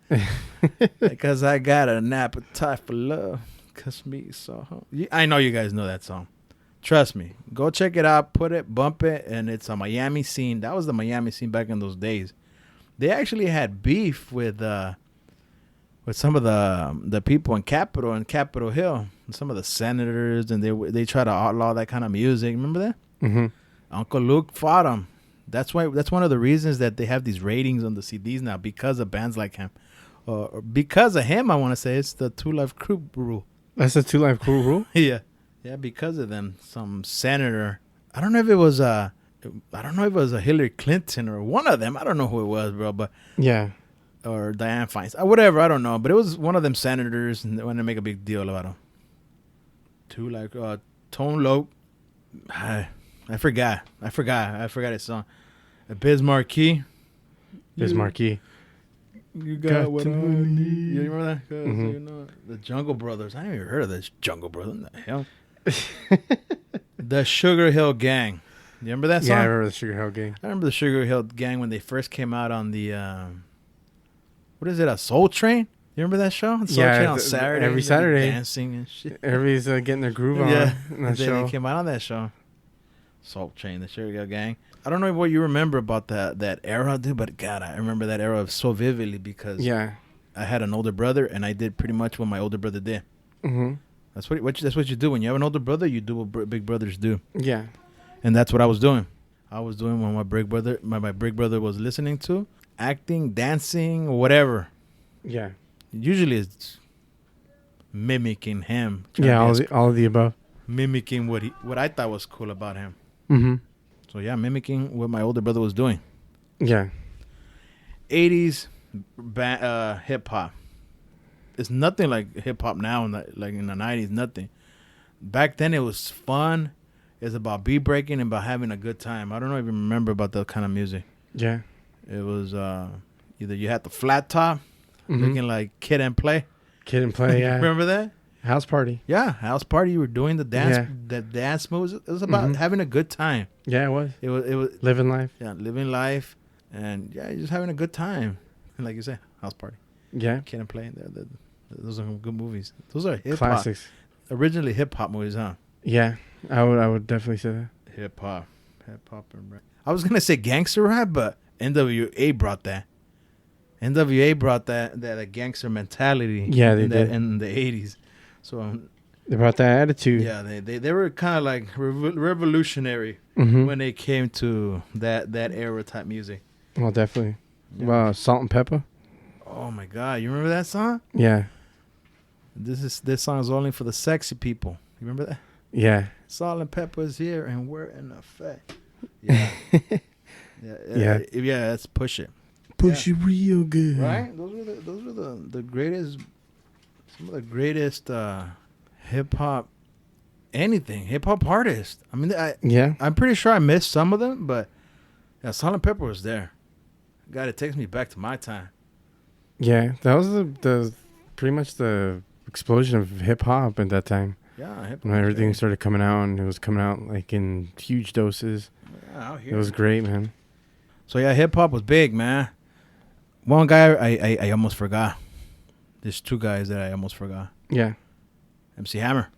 Speaker 1: Because I got an appetite for love. Cause me so honey. I know you guys know that song. Trust me. Go check it out. Put it, bump it, and it's a Miami scene. That was the Miami scene back in those days. They actually had beef with some of the people in Capitol Hill, and some of the senators, and they try to outlaw that kind of music. Remember that?
Speaker 2: Mm-hmm.
Speaker 1: Uncle Luke fought him. That's one of the reasons that they have these ratings on the CDs now, because of bands like him. Or because of him, I want to say it's the 2 Live Crew rule.
Speaker 2: That's the 2 Live Crew rule?
Speaker 1: Yeah, because of them. Some senator. I don't know if it was a Hillary Clinton or one of them. I don't know who it was, bro. But
Speaker 2: yeah,
Speaker 1: or Dianne Feinstein, whatever. I don't know. But it was one of them senators, and they wanted to make a big deal about him. 2 Live Tone Loc. I forgot his song. Biz Markie. You got what I need. You remember that?
Speaker 2: Mm-hmm.
Speaker 1: You know, the Jungle Brothers. I never even heard of this Jungle Brothers. What the hell? The Sugar Hill Gang. You remember that song?
Speaker 2: Yeah, I remember the Sugar Hill Gang.
Speaker 1: I remember the Sugar Hill Gang when they first came out on the, what is it, a Soul Train? You remember that show? Soul Train on Saturday.
Speaker 2: Every Saturday.
Speaker 1: Dancing and shit.
Speaker 2: Everybody's getting their groove on.
Speaker 1: Yeah.
Speaker 2: On that show.
Speaker 1: They came out on that show. Soul Train, the Sugar Hill Gang. I don't know what you remember about that era, dude, but God, I remember that era so vividly because I had an older brother, and I did pretty much what my older brother did.
Speaker 2: Mm-hmm.
Speaker 1: That's what you do when you have an older brother. You do what big brothers do.
Speaker 2: Yeah,
Speaker 1: and that's what I was doing. I was doing what my big brother was listening to, acting, dancing, whatever.
Speaker 2: Yeah.
Speaker 1: Usually it's mimicking him.
Speaker 2: Yeah, all of the above.
Speaker 1: Mimicking what I thought was cool about him.
Speaker 2: Mm-hmm.
Speaker 1: So yeah, mimicking what my older brother was doing.
Speaker 2: Yeah.
Speaker 1: 80's hip hop. It's nothing like hip hop now, like in the 90s, nothing. Back then it was fun. It's about beat breaking and about having a good time. I don't even remember about that kind of music.
Speaker 2: Yeah.
Speaker 1: It was either you had the flat top, looking like Kid and Play.
Speaker 2: Kid and Play, yeah.
Speaker 1: Remember that?
Speaker 2: House party.
Speaker 1: Yeah, house party. You were doing the dance, the dance moves. It was about having a good time.
Speaker 2: Yeah, it was.
Speaker 1: It was
Speaker 2: living life.
Speaker 1: Yeah, living life, and yeah, just having a good time. And like you said, house party.
Speaker 2: Yeah,
Speaker 1: Kid and Play. Those are good movies. Those are hip
Speaker 2: classics.
Speaker 1: Hop. Originally hip hop movies, huh?
Speaker 2: Yeah, I would definitely say that.
Speaker 1: Hip hop and rap. I was gonna say gangster rap, but NWA brought that. NWA brought that gangster mentality.
Speaker 2: Yeah, they did
Speaker 1: in the 80s. So
Speaker 2: they brought that attitude.
Speaker 1: Yeah, they were kind of like revolutionary when they came to that era type music.
Speaker 2: Well, definitely.
Speaker 1: Yeah.
Speaker 2: Wow, Salt and Pepper.
Speaker 1: Oh my God, you remember that song?
Speaker 2: Yeah.
Speaker 1: This song is only for the sexy people. You remember that?
Speaker 2: Yeah.
Speaker 1: Salt and Pepper is here, and we're in effect. Yeah. Yeah. Let's push it.
Speaker 2: Push it real good.
Speaker 1: Right? Those were the greatest. Some of the greatest hip hop artists. I mean, I'm pretty sure I missed some of them, but yeah, Salt and Pepper was there. God, it takes me back to my time.
Speaker 2: Yeah, that was the pretty much the explosion of hip hop at that time.
Speaker 1: Yeah, hip hop.
Speaker 2: When everything started coming out, and it was coming out like in huge doses.
Speaker 1: Yeah, out here.
Speaker 2: It was great, man.
Speaker 1: So yeah, hip hop was big, man. One guy I almost forgot. There's two guys that I almost forgot.
Speaker 2: Yeah.
Speaker 1: MC Hammer.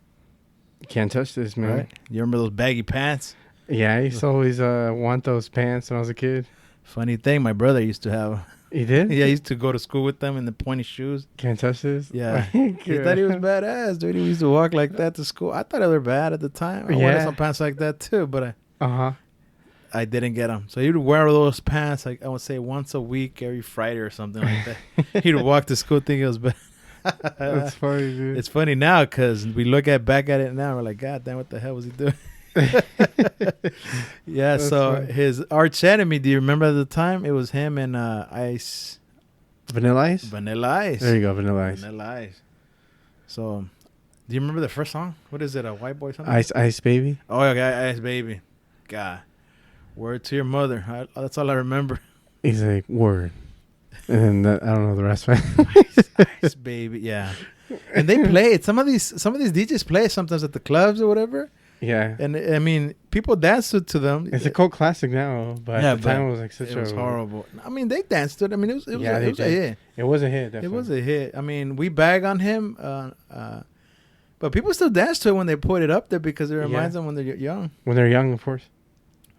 Speaker 2: You can't touch this, man.
Speaker 1: Right? You remember those baggy pants?
Speaker 2: Yeah, I used to always want those pants when I was a kid.
Speaker 1: Funny thing, my brother used to have.
Speaker 2: He did?
Speaker 1: Yeah, he used to go to school with them in the pointy shoes.
Speaker 2: Can't touch this?
Speaker 1: Yeah. He thought he was badass, dude. He used to walk like that to school. I thought they were bad at the time. I wanted some pants like that too, but I didn't get them. So he would wear those pants, like I would say once a week, every Friday or something like that. He'd walk to school thinking it was bad.
Speaker 2: That's funny, dude.
Speaker 1: It's funny now because we look back at it now. We're like, God damn, what the hell was he doing? Yeah, that's so funny. His arch enemy, do you remember at the time? It was him and Ice.
Speaker 2: Vanilla Ice?
Speaker 1: Vanilla Ice.
Speaker 2: There you go, Vanilla Ice.
Speaker 1: Vanilla Ice. So, do you remember the first song? What is it, a white boy something?
Speaker 2: Ice Baby?
Speaker 1: Oh, okay, Ice Baby. God. Word to your mother. That's all I remember.
Speaker 2: He's like, word. And I don't know the rest of
Speaker 1: it. Ice Baby, yeah. And they play it. Some of these DJs play it sometimes at the clubs or whatever.
Speaker 2: Yeah.
Speaker 1: And I mean, people danced to them.
Speaker 2: It's a cult classic now, but at the time it was like
Speaker 1: it was horrible. I mean, they danced to it. I mean, it was a hit.
Speaker 2: It was a hit. Definitely.
Speaker 1: It was a hit. I mean, we bag on him, but people still dance to it when they put it up there because it reminds them when they're young.
Speaker 2: When they're young, of course.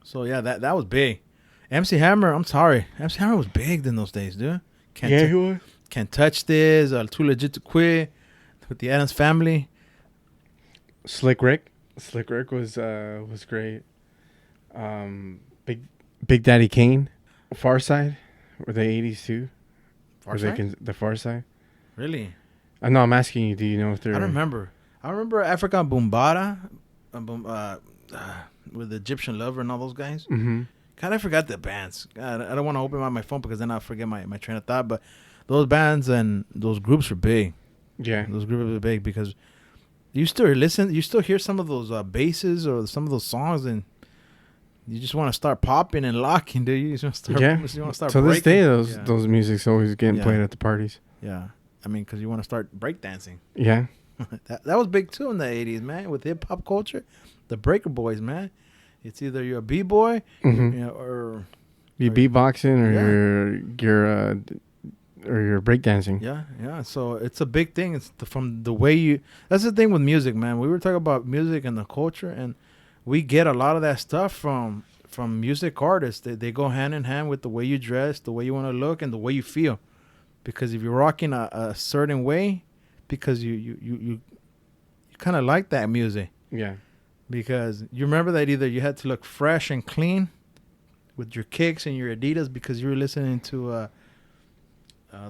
Speaker 1: So yeah, that was big. MC Hammer, I'm sorry, MC Hammer was big in those days, dude.
Speaker 2: He was.
Speaker 1: Can't touch this. Too legit to quit. With the Addams Family.
Speaker 2: Slick Rick was great. Big Daddy Kane, Far Side, were they 80s too? The Far Side.
Speaker 1: Really?
Speaker 2: No, I'm asking you. Do you know if they're?
Speaker 1: I don't remember. I remember Africa Boombada, with the Egyptian Lover and all those guys.
Speaker 2: Mm-hmm.
Speaker 1: God, I forgot the bands. God, I don't want to open my phone because then I'll forget my train of thought. But those bands and those groups were big.
Speaker 2: Yeah,
Speaker 1: those groups were big because you still hear some of those basses or some of those songs, and you just want to start popping and locking, dude. You just want to start.
Speaker 2: Yeah.
Speaker 1: You want to start.
Speaker 2: To
Speaker 1: breaking.
Speaker 2: This day, those music's always getting played at the parties.
Speaker 1: Yeah, I mean, because you want to start breakdancing.
Speaker 2: Yeah,
Speaker 1: that was big too in the 80s, man. With hip hop culture, the Breaker Boys, man. It's either you're a b-boy, or
Speaker 2: you beatboxing or you're breakdancing.
Speaker 1: Yeah. So it's a big thing. It's from the way you. That's the thing with music, man. We were talking about music and the culture, and we get a lot of that stuff from music artists. They go hand in hand with the way you dress, the way you want to look, and the way you feel. Because if you're rocking a certain way, because you kind of like that music.
Speaker 2: Yeah.
Speaker 1: Because you remember that either you had to look fresh and clean with your kicks and your Adidas because you were listening to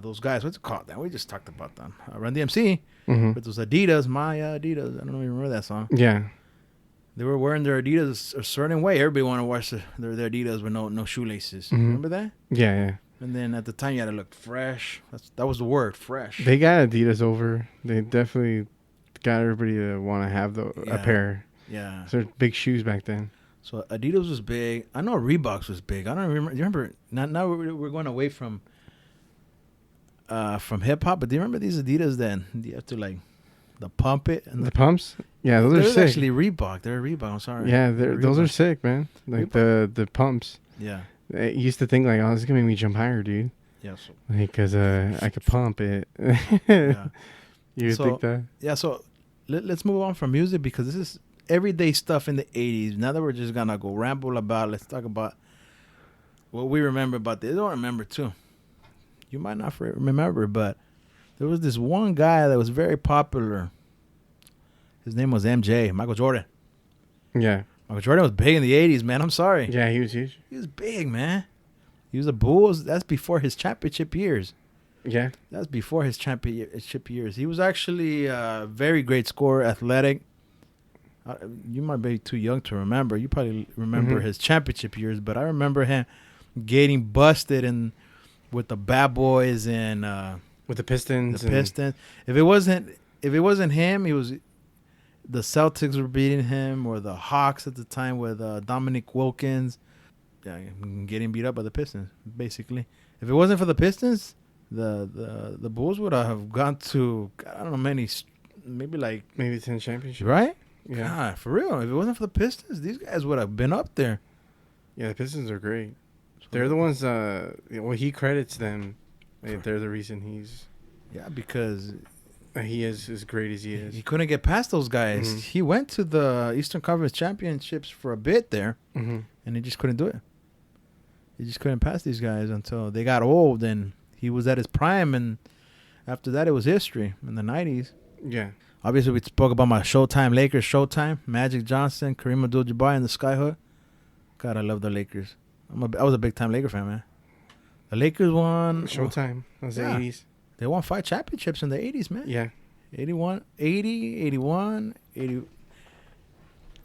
Speaker 1: those guys. What's it called? We just talked about them. Run DMC with those Adidas, my Adidas. I don't even remember that song.
Speaker 2: Yeah.
Speaker 1: They were wearing their Adidas a certain way. Everybody wanted to watch their Adidas with no shoelaces.
Speaker 2: Mm-hmm.
Speaker 1: Remember that?
Speaker 2: Yeah.
Speaker 1: And then at the time you had to look fresh. That was the word, fresh.
Speaker 2: They got Adidas over. They definitely got everybody to want to have a pair.
Speaker 1: Yeah.
Speaker 2: So big shoes back then. So
Speaker 1: Adidas was big. I know Reeboks was big. I don't remember. Do you remember? Now we're going away from hip hop, but do you remember these Adidas? Then you have to like the pump it and
Speaker 2: the pumps. Yeah, those are sick.
Speaker 1: Actually Reebok. They're Reebok. I'm sorry.
Speaker 2: Yeah, those are sick, man. Like the pumps.
Speaker 1: Yeah.
Speaker 2: I used to think like, oh, this is gonna make me jump higher, dude.
Speaker 1: Yeah.
Speaker 2: Like, cause I could pump it.
Speaker 1: Yeah.
Speaker 2: You think that?
Speaker 1: Yeah. So let's move on from music because this is everyday stuff in the 80s. Now that we're just gonna go ramble about, let's talk about what we remember about this. I don't remember too. You might not remember, but there was this one guy that was very popular. His name was MJ, Michael Jordan.
Speaker 2: Yeah.
Speaker 1: Michael Jordan was big in the 80s, man. I'm sorry.
Speaker 2: Yeah, he was huge.
Speaker 1: He was big, man. He was a Bulls. That's before his championship years.
Speaker 2: Yeah.
Speaker 1: That's before his championship years. He was actually a very great scorer, athletic. You might be too young to remember. You probably remember his championship years, but I remember him getting busted with the Bad Boys and
Speaker 2: with the Pistons.
Speaker 1: If it wasn't him, he was. The Celtics were beating him, or the Hawks at the time with Dominic Wilkins. Yeah, getting beat up by the Pistons, basically. If it wasn't for the Pistons, the Bulls would have gone to I don't know maybe 10 championships, right? Yeah, God, for real. If it wasn't for the Pistons, these guys would have been up there.
Speaker 2: Yeah, the Pistons are great. They're the ones. He credits them. They're the reason he's.
Speaker 1: Yeah, because
Speaker 2: he is as great as he is.
Speaker 1: He couldn't get past those guys. Mm-hmm. He went to the Eastern Conference Championships for a bit there, and he just couldn't do it. He just couldn't pass these guys until they got old, and he was at his prime. And after that, it was history in the 90s.
Speaker 2: Yeah.
Speaker 1: Obviously, we spoke about my Showtime Lakers. Showtime, Magic Johnson, Kareem Abdul-Jabbar, and the Skyhook. God, I love the Lakers. I was a big-time Laker fan, man. The Lakers won.
Speaker 2: Showtime. That was the 80s.
Speaker 1: They won 5 championships in the 80s, man.
Speaker 2: Yeah.
Speaker 1: 81, 80, 81, 80.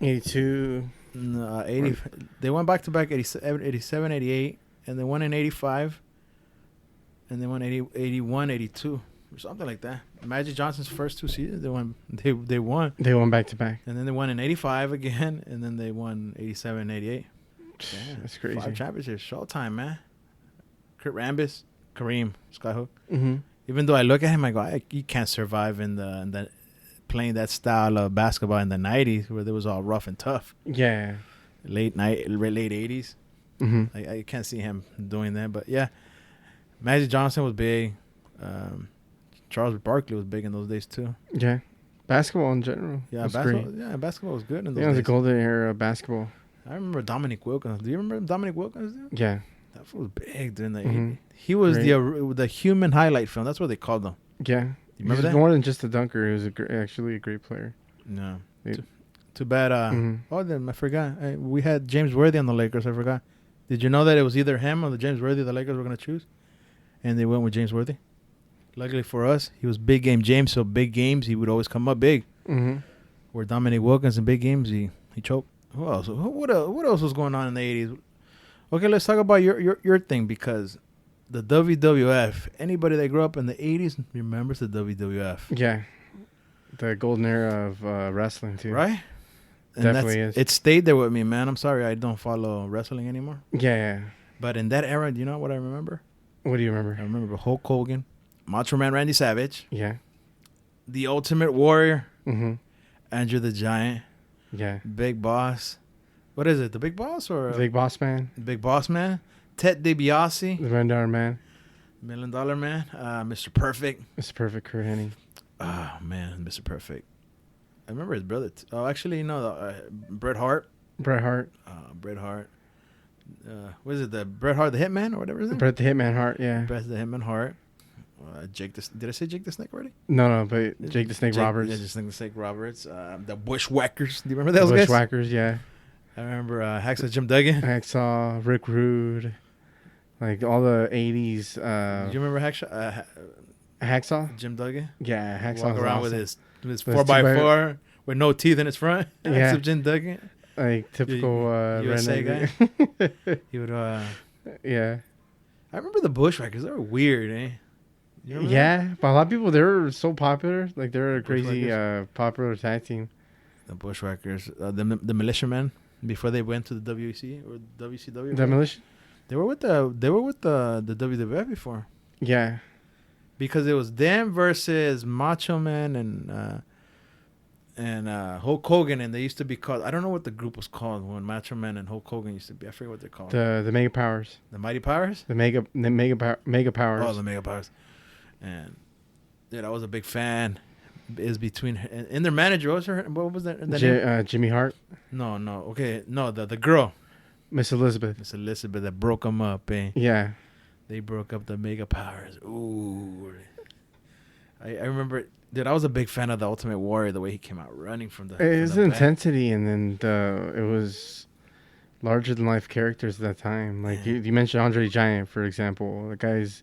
Speaker 2: 82.
Speaker 1: 80. They went back-to-back 87, 88, and they won in 85. And they won 81, 82. Or something like that. Magic Johnson's first 2 seasons, they won.
Speaker 2: They won back to back,
Speaker 1: and then they won in 85 again, and then they won 87 and 88. Yeah,
Speaker 2: that's crazy.
Speaker 1: 5 championships, Showtime, man. Kurt Rambis, Kareem, Skyhook.
Speaker 2: Mm-hmm.
Speaker 1: Even though I look at him, I go, you can't survive in the playing that style of basketball in the 90s where it was all rough and tough.
Speaker 2: Yeah,
Speaker 1: late 80s.
Speaker 2: Mm-hmm.
Speaker 1: I can't see him doing that, but yeah, Magic Johnson was big. Charles Barkley was big in those days too.
Speaker 2: Yeah. Basketball in general.
Speaker 1: Yeah,
Speaker 2: was
Speaker 1: basketball.
Speaker 2: great.
Speaker 1: Yeah, basketball was good in
Speaker 2: I
Speaker 1: those
Speaker 2: think it was a
Speaker 1: days.
Speaker 2: golden era of basketball.
Speaker 1: I remember Dominic Wilkins. Do you remember Dominic Wilkins? Dude?
Speaker 2: Yeah.
Speaker 1: That fool was big during the
Speaker 2: Mhm.
Speaker 1: 80s. He was
Speaker 2: Great.
Speaker 1: the human highlight film. That's what they called him.
Speaker 2: Yeah.
Speaker 1: You
Speaker 2: He
Speaker 1: remember
Speaker 2: was
Speaker 1: that?
Speaker 2: more than just a dunker. He was actually a great player.
Speaker 1: No.
Speaker 2: It-
Speaker 1: Too bad.
Speaker 2: Mhm.
Speaker 1: Oh, then I forgot. We had James Worthy on the Lakers. I forgot. Did you know that it was either him or the James Worthy the Lakers were going to choose? And they went with James Worthy. Luckily for us, he was big game James, so big games, he would always come up big.
Speaker 2: Mm-hmm.
Speaker 1: Where Dominic Wilkins in big games, he choked. Who else? What else was going on in the 80s? Okay, let's talk about your thing, because the WWF, anybody that grew up in the 80s remembers the WWF.
Speaker 2: Yeah. The golden era of wrestling, too.
Speaker 1: Right? And
Speaker 2: Definitely is.
Speaker 1: It stayed there with me, man. I'm sorry I don't follow wrestling anymore.
Speaker 2: Yeah.
Speaker 1: But in that era, do you know what I remember?
Speaker 2: What do you
Speaker 1: I
Speaker 2: remember?
Speaker 1: remember Hulk Hogan, Macho Man Randy Savage,
Speaker 2: Yeah.
Speaker 1: The Ultimate Warrior,
Speaker 2: Mm-hmm.
Speaker 1: Andrew the Giant,
Speaker 2: Yeah.
Speaker 1: Big Boss. What is it? The Big Boss or
Speaker 2: Big Boss Man.
Speaker 1: Big Boss Man? Ted DiBiase,
Speaker 2: The $1 Man.
Speaker 1: $1 Million Man, Mr. Perfect.
Speaker 2: Mr. Perfect, Kurt Hennig.
Speaker 1: Oh man, Mr. Perfect. I remember his brother. Actually, no, Bret Hart.
Speaker 2: Bret Hart.
Speaker 1: Bret Hart. What is it? The Bret Hart, the Hitman, or whatever is it?
Speaker 2: Bret the Hitman Hart, yeah.
Speaker 1: Bret the Hitman Hart. Did I say Jake the Snake already?
Speaker 2: No, but Jake the Snake Roberts.
Speaker 1: Yeah, Jake the Snake Roberts. The Bushwhackers. Do you remember those guys?
Speaker 2: Bushwhackers, yeah.
Speaker 1: I remember Hacksaw Jim Duggan.
Speaker 2: Hacksaw, Rick Rude, like all the 80s.
Speaker 1: Do you remember
Speaker 2: Hacksaw?
Speaker 1: Jim Duggan?
Speaker 2: Yeah, Hacksaw.
Speaker 1: Walk
Speaker 2: was
Speaker 1: around
Speaker 2: awesome.
Speaker 1: with his
Speaker 2: With
Speaker 1: 4x4 with no teeth in his front.
Speaker 2: Yeah.
Speaker 1: Hacksaw Jim Duggan.
Speaker 2: Like typical
Speaker 1: USA
Speaker 2: redneck
Speaker 1: guy. He would.
Speaker 2: Yeah.
Speaker 1: I remember the Bushwhackers. They were weird, eh? You remember that?
Speaker 2: Yeah, but a lot of people, they were so popular. Like, they were a
Speaker 1: The
Speaker 2: crazy
Speaker 1: Bushwhackers?
Speaker 2: popular tag team.
Speaker 1: The Bushwhackers, the militiamen, before they went to the WEC or WCW.
Speaker 2: Demolition?
Speaker 1: They were with the WWF before,
Speaker 2: Yeah.
Speaker 1: because it was them versus Macho Man and Hulk Hogan, and they used to be called. I don't know what the group was called when Macho Man and Hulk Hogan used to be. I forget what they're called.
Speaker 2: The Mega Powers.
Speaker 1: The Mighty Powers.
Speaker 2: Mega Powers.
Speaker 1: Oh, the Mega Powers. And yeah, I was a big fan. Is between and their manager. What was that? Name?
Speaker 2: Jimmy Hart.
Speaker 1: No. Okay, no. The girl,
Speaker 2: Miss Elizabeth.
Speaker 1: Miss Elizabeth, that broke them up. Eh?
Speaker 2: Yeah.
Speaker 1: They broke up the Mega Powers. Ooh. I remember. Dude, I was a big fan of the Ultimate Warrior. The way he came out running from the.
Speaker 2: It was the intensity, and then it was larger than life characters at that time. Like you mentioned Andre the Giant, for example. The guy's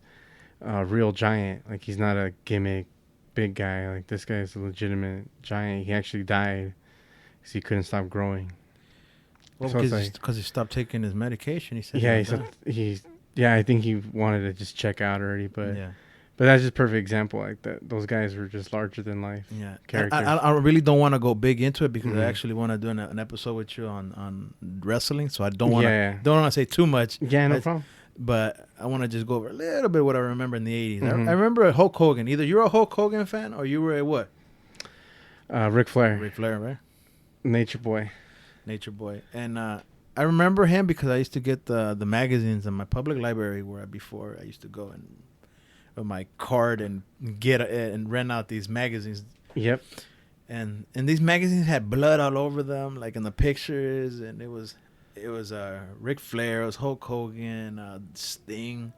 Speaker 2: a real giant. Like, he's not a gimmick big guy. Like, this guy's a legitimate giant. He actually died because he couldn't stop growing.
Speaker 1: Well,
Speaker 2: So it's
Speaker 1: because he stopped taking his medication. He said.
Speaker 2: Yeah, I think he wanted to just check out already, but
Speaker 1: Yeah.
Speaker 2: but that's just a perfect example. Like, that, those guys were just larger than life.
Speaker 1: Yeah.
Speaker 2: Characters.
Speaker 1: I really don't want to go big into it because
Speaker 2: Mhm.
Speaker 1: I actually want to do an episode with you on wrestling. So I don't want to
Speaker 2: Yeah.
Speaker 1: don't want to say too much.
Speaker 2: Yeah, no problem.
Speaker 1: But I want to just go over a little bit what I remember in the 80s.
Speaker 2: Mhm.
Speaker 1: I remember Hulk Hogan. Either you're a Hulk Hogan fan or you were a what?
Speaker 2: Ric Flair,
Speaker 1: Ric Flair, right?
Speaker 2: Nature Boy.
Speaker 1: Nature Boy. And I remember him because I used to get the magazines in my public library where before I used to go and with my card and get and rent out these magazines.
Speaker 2: Yep.
Speaker 1: And these magazines had blood all over them, like in the pictures, and it was Ric Flair, it was Hulk Hogan, Sting,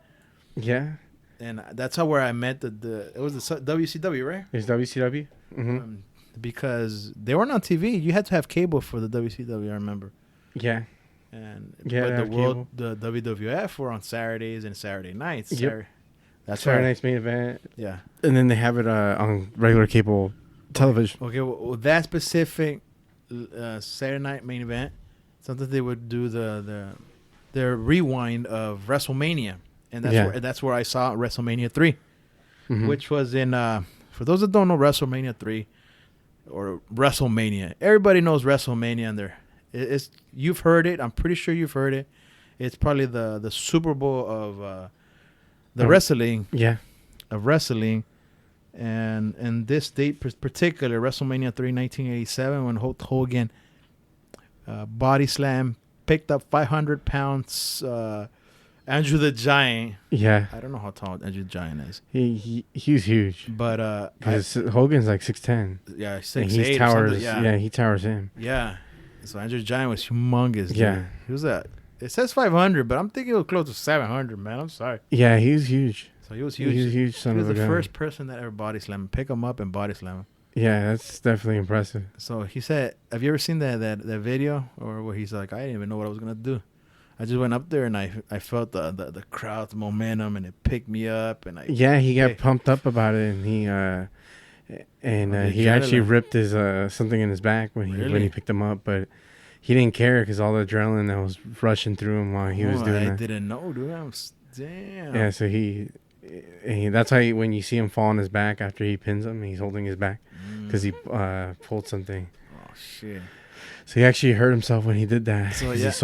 Speaker 2: Yeah.
Speaker 1: and that's where I met it was the WCW, right?
Speaker 2: There's WCW. Mm-hmm.
Speaker 1: Because they weren't on TV. You had to have cable for the WCW, I remember.
Speaker 2: Yeah.
Speaker 1: And
Speaker 2: Yeah,
Speaker 1: but
Speaker 2: have
Speaker 1: the WWF were on Saturdays and Saturday nights.
Speaker 2: Yep.
Speaker 1: That's
Speaker 2: Saturday
Speaker 1: right.
Speaker 2: night's main event,
Speaker 1: Yeah.
Speaker 2: and then they have it on regular cable television.
Speaker 1: Okay, well, that specific Saturday night main event, something they would do their rewind of WrestleMania, and that's where I saw WrestleMania 3,
Speaker 2: Mhm.
Speaker 1: which was in for those that don't know WrestleMania 3 or WrestleMania. Everybody knows WrestleMania, and it's you've heard it. I'm pretty sure you've heard it. It's probably the Super Bowl of wrestling.
Speaker 2: Yeah.
Speaker 1: Of wrestling, and this date particular, WrestleMania 3, 1987, when Hulk Hogan body slam picked up 500 pounds Andrew the Giant.
Speaker 2: Yeah.
Speaker 1: I don't know how tall Andrew the Giant is.
Speaker 2: He's huge.
Speaker 1: But
Speaker 2: Hogan's like 6'10".
Speaker 1: Yeah,
Speaker 2: And
Speaker 1: 6'8".
Speaker 2: he towers. Yeah, he towers him.
Speaker 1: Yeah. So Andrew the Giant was humongous. Dude.
Speaker 2: Yeah.
Speaker 1: He was at. It says 500, but I'm thinking it was close to 700, man. I'm sorry.
Speaker 2: Yeah, he was huge.
Speaker 1: So he was huge.
Speaker 2: He was a huge son of a gun.
Speaker 1: He was the first person that ever body slam him. Pick him up and body slam him.
Speaker 2: Yeah, that's definitely impressive.
Speaker 1: So he said, have you ever seen that video? Or where he's like, I didn't even know what I was going to do. I just went up there and I felt the crowd's momentum and it picked me up. And
Speaker 2: he got pumped up about it. And he actually ripped his something in his back when he picked him up. But he didn't care because all the adrenaline that was rushing through him while he was doing that.
Speaker 1: I didn't know, dude. Damn.
Speaker 2: Yeah, so that's how when you see him fall on his back after he pins him, he's holding his back because he pulled something.
Speaker 1: Oh, shit.
Speaker 2: So he actually hurt himself when he did that.
Speaker 1: So,
Speaker 2: he's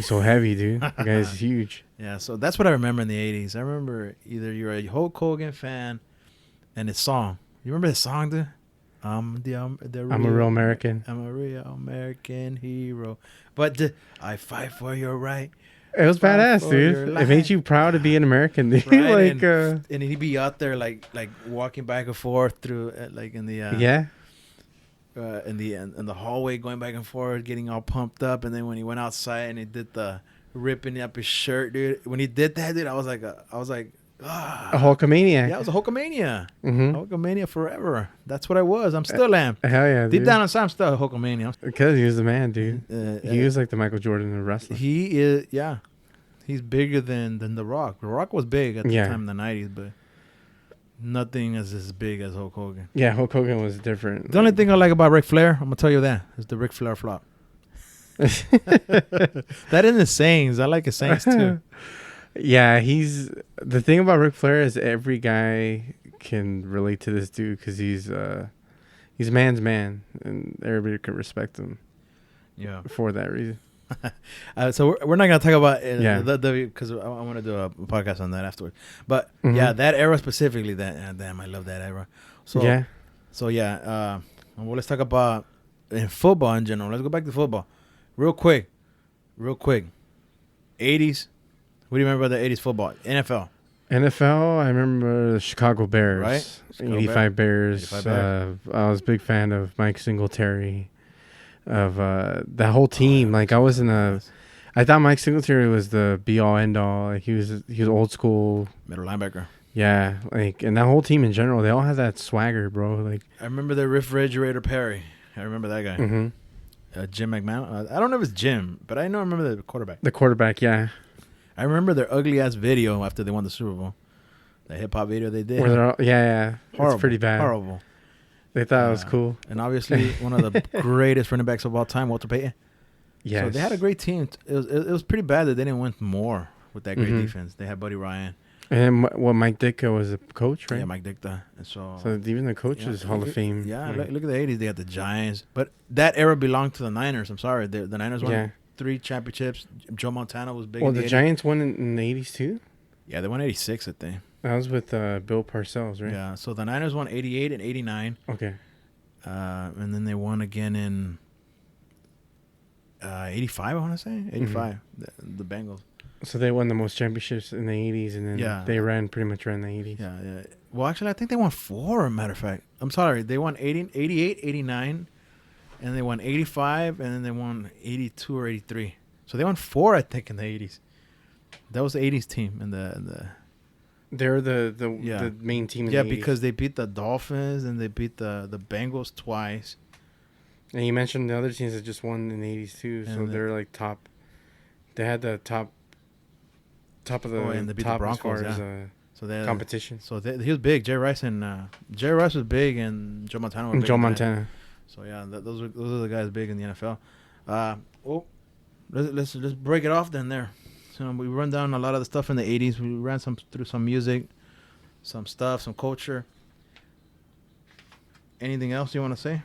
Speaker 2: so heavy, dude. The guy's huge.
Speaker 1: Yeah, so that's what I remember in the 80s. I remember either you're a Hulk Hogan fan and his song. You remember the song, dude? I'm a
Speaker 2: real American.
Speaker 1: I'm a real American hero. But I fight for your right.
Speaker 2: It was badass, dude. It made you proud to be an American, dude.
Speaker 1: Right, and he'd be out there like walking back and forth through like in the in the hallway, going back and forth, getting all pumped up. And then when he went outside and he did the ripping up his shirt, dude. When he did that, dude, I was like,
Speaker 2: a Hulkamaniac.
Speaker 1: Yeah, I was a Hulkamania.
Speaker 2: Mm-hmm.
Speaker 1: Hulkamania forever. That's what I was. I'm still am.
Speaker 2: Hell yeah,
Speaker 1: Deep down inside, I'm still a Hulkamania.
Speaker 2: Because he was the man, dude. He was like the Michael Jordan of wrestling.
Speaker 1: He is, yeah. He's bigger than The Rock. The Rock was big at the time in the 90s, but nothing is as big as Hulk Hogan.
Speaker 2: Yeah, Hulk Hogan was different.
Speaker 1: The only thing I like about Ric Flair, I'm going to tell you that, is the Ric Flair flop. That in the sayings. I like his sayings too.
Speaker 2: Yeah, the thing about Ric Flair is every guy can relate to this dude because he's man's man, and everybody can respect him. Yeah, for that reason.
Speaker 1: So we're not gonna talk about because I want to do a podcast on that afterwards. But yeah, that era specifically. Damn, I love that era. So well, let's talk about in football in general. Let's go back to football, real quick. 80s. What do you remember about the 80s football? NFL,
Speaker 2: I remember the Chicago Bears.
Speaker 1: Right?
Speaker 2: 85 Bears. I was a big fan of Mike Singletary, of that whole team. I thought Mike Singletary was the be-all, end-all. Like, he was old school.
Speaker 1: Middle linebacker.
Speaker 2: Yeah, and that whole team in general, they all have that swagger, bro.
Speaker 1: I remember the Refrigerator Perry. I remember that guy.
Speaker 2: Mm-hmm.
Speaker 1: Jim McMahon. I don't know if it's Jim, but I remember the quarterback.
Speaker 2: The quarterback, yeah.
Speaker 1: I remember their ugly ass video after they won the Super Bowl. The hip hop video they did.
Speaker 2: Horrible. It's pretty bad.
Speaker 1: Horrible.
Speaker 2: They thought it was cool.
Speaker 1: And obviously one of the greatest running backs of all time, Walter Payton.
Speaker 2: Yes.
Speaker 1: So they had a great team. It was pretty bad that they didn't win more with that great defense. They had Buddy Ryan.
Speaker 2: And Mike Ditka was a coach, right?
Speaker 1: Yeah, Mike Ditka. And so
Speaker 2: even the coach is Hall of Fame.
Speaker 1: Yeah, look at the 80s. They had the Giants. But that era belonged to the Niners. I'm sorry. The Niners won 3 championships. Joe Montana was big.
Speaker 2: Well, the Giants won in the 80s too?
Speaker 1: Yeah, they won 86, I think.
Speaker 2: That was with Bill Parcells, right?
Speaker 1: Yeah, so the Niners won 88 and 89.
Speaker 2: Okay.
Speaker 1: And then they won again in 85, I want to say. 85, the Bengals.
Speaker 2: So they won the most championships in the 80s, and then they pretty much ran the 80s.
Speaker 1: Yeah. Well, actually, I think they won 4, as a matter of fact. I'm sorry. They won 88, 89, and they won 85, and then they won 82 or 83. So they won 4, I think, in the 80s. That was the 80s team.
Speaker 2: They're the main team in the 80s.
Speaker 1: Yeah, because they beat the Dolphins, and they beat the Bengals twice.
Speaker 2: And you mentioned the other teams that just won in the 80s, too. So they're like top. They had the top of the
Speaker 1: and they beat
Speaker 2: top
Speaker 1: the Broncos,
Speaker 2: as far as
Speaker 1: so they
Speaker 2: competition.
Speaker 1: So he was big. Jerry Rice was big, and Joe Montana was big.
Speaker 2: Joe Montana.
Speaker 1: So yeah, those are the guys big in the NFL. Let's break it off then. There, so we run down a lot of the stuff in the 80s. We ran through some music, some stuff, some culture. Anything else you want to say?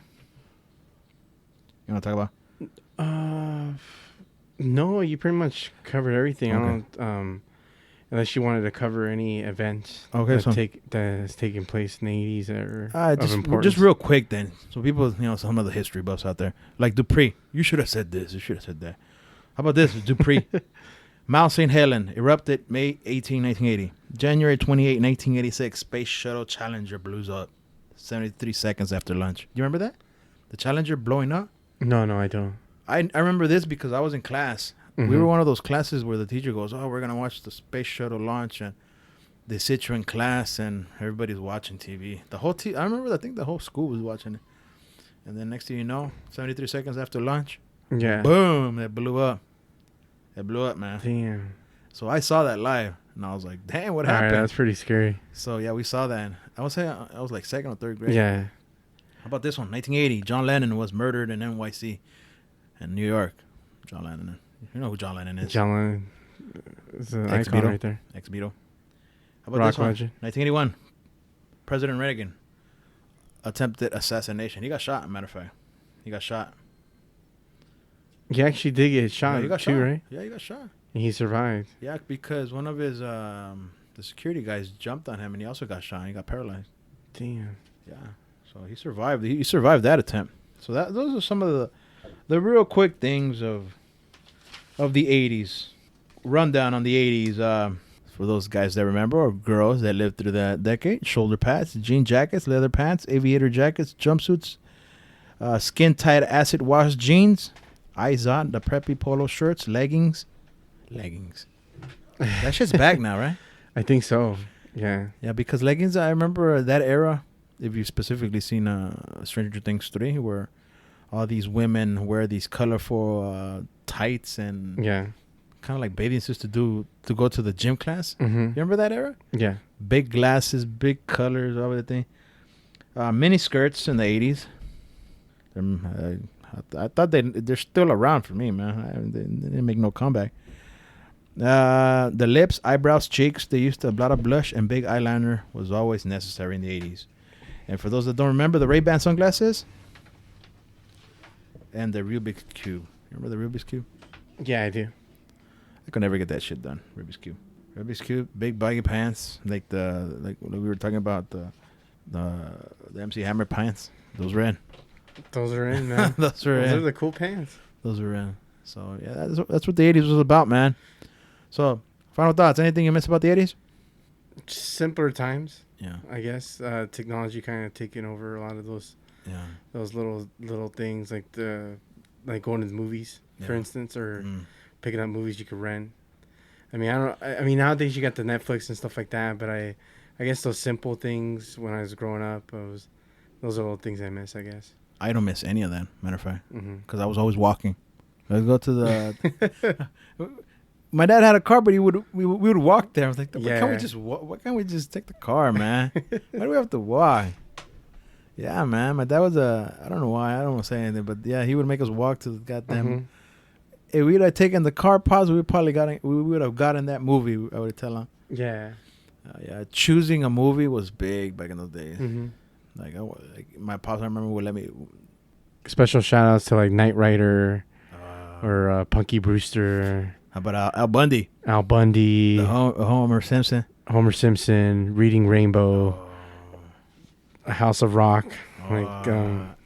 Speaker 1: You want to talk about?
Speaker 2: No, you pretty much covered everything.
Speaker 1: Okay.
Speaker 2: I don't. Unless you wanted to cover any event that has taken place in the 80s or of importance.
Speaker 1: Just real quick then. So people, some of the history buffs out there. Like Dupree, you should have said this. You should have said that. How about this? Dupree. Mount St. Helens erupted May 18, 1980. January 28, 1986, Space Shuttle Challenger blows up 73 seconds after launch. You remember that? The Challenger blowing up?
Speaker 2: No, I don't.
Speaker 1: I remember this because I was in class.
Speaker 2: Mm-hmm.
Speaker 1: We were one of those classes where the teacher goes, oh, we're going to watch the Space Shuttle launch. And they sit you in class and everybody's watching TV. The whole I remember, I think the whole school was watching it. And then next thing you know, 73 seconds after launch,
Speaker 2: Yeah.
Speaker 1: boom, it blew up. It blew up, man.
Speaker 2: Damn.
Speaker 1: So I saw that live, and I was like, damn, what
Speaker 2: All
Speaker 1: happened?
Speaker 2: right, that's pretty scary.
Speaker 1: So, yeah, we saw that. I would say I was like second or third grade.
Speaker 2: Yeah.
Speaker 1: How about this one? 1980, John Lennon was murdered in NYC in New York. John Lennon. You know who John Lennon is.
Speaker 2: John Lennon is an icon
Speaker 1: Ex-Beatle.
Speaker 2: right there.
Speaker 1: Ex-Beatle. How about
Speaker 2: Rock
Speaker 1: this one?
Speaker 2: legend.
Speaker 1: 1981, President Reagan attempted assassination. He got shot, matter of fact. He got shot.
Speaker 2: He actually did get shot
Speaker 1: Yeah, he got
Speaker 2: too,
Speaker 1: shot.
Speaker 2: right?
Speaker 1: Yeah, he got shot.
Speaker 2: And he survived.
Speaker 1: Yeah, because one of his the security guys jumped on him, and he also got shot. And he got paralyzed.
Speaker 2: Damn.
Speaker 1: Yeah, so he survived. He survived that attempt. So those are some of the real quick things of the 80s. Rundown on the 80s. For those guys that remember, or girls that lived through that decade: shoulder pads, jean jackets, leather pants, aviator jackets, jumpsuits, skin tight acid wash jeans, eyes on the preppy polo shirts, leggings. That shit's back now, right?
Speaker 2: I think so. Yeah.
Speaker 1: Yeah, because leggings, I remember that era, if you've specifically seen Stranger Things 3, where all these women wear these colorful tights and
Speaker 2: Yeah.
Speaker 1: kind of like bathing suits to go to the gym class.
Speaker 2: Mm-hmm.
Speaker 1: You remember that era?
Speaker 2: Yeah.
Speaker 1: Big glasses, big colors, all that thing. Mini skirts in the 80s. I thought they're still around for me, man. They didn't make no comeback. The lips, eyebrows, cheeks, they used a lot of blush, and big eyeliner was always necessary in the 80s. And for those that don't remember, the Ray-Ban sunglasses and the Rubik's Cube. Remember the Rubik's Cube?
Speaker 2: Yeah, I do.
Speaker 1: I could never get that shit done. Rubik's Cube, big baggy pants, like we were talking about the MC Hammer pants. Those were in.
Speaker 2: Those are in, man.
Speaker 1: Those are
Speaker 2: Those
Speaker 1: in.
Speaker 2: are the cool pants.
Speaker 1: Those were in. So yeah, that's what the 80s was about, man. So final thoughts. Anything you miss about the 80s?
Speaker 2: Simpler times.
Speaker 1: Yeah.
Speaker 2: I guess technology kind of taking over a lot of those little things like going to the movies, for instance, or picking up movies you could rent. I mean nowadays you got the Netflix and stuff like that, but I guess those simple things when I was growing up, those are little things I miss, I guess.
Speaker 1: I don't miss any of that, matter of fact,
Speaker 2: Mm-hmm.
Speaker 1: because I was always walking. Let's go to the. My dad had a car, but we would walk there. I was like, why can't we just take the car, man? Why do we have to walk? Yeah, man. My dad was I don't know why. I don't want to say anything, but yeah, he would make us walk to the goddamn.
Speaker 2: Mm-hmm.
Speaker 1: If we'd have taken the car pause, we would have gotten that movie. I would tell him.
Speaker 2: Yeah.
Speaker 1: Yeah, choosing a movie was big back in those days.
Speaker 2: Mm-hmm.
Speaker 1: Like my pops, I remember, would let me.
Speaker 2: Special shout outs to like Knight Rider or Punky Brewster.
Speaker 1: How about Al Bundy?
Speaker 2: Al Bundy.
Speaker 1: Homer Simpson.
Speaker 2: Homer Simpson. Reading Rainbow. House of Rock.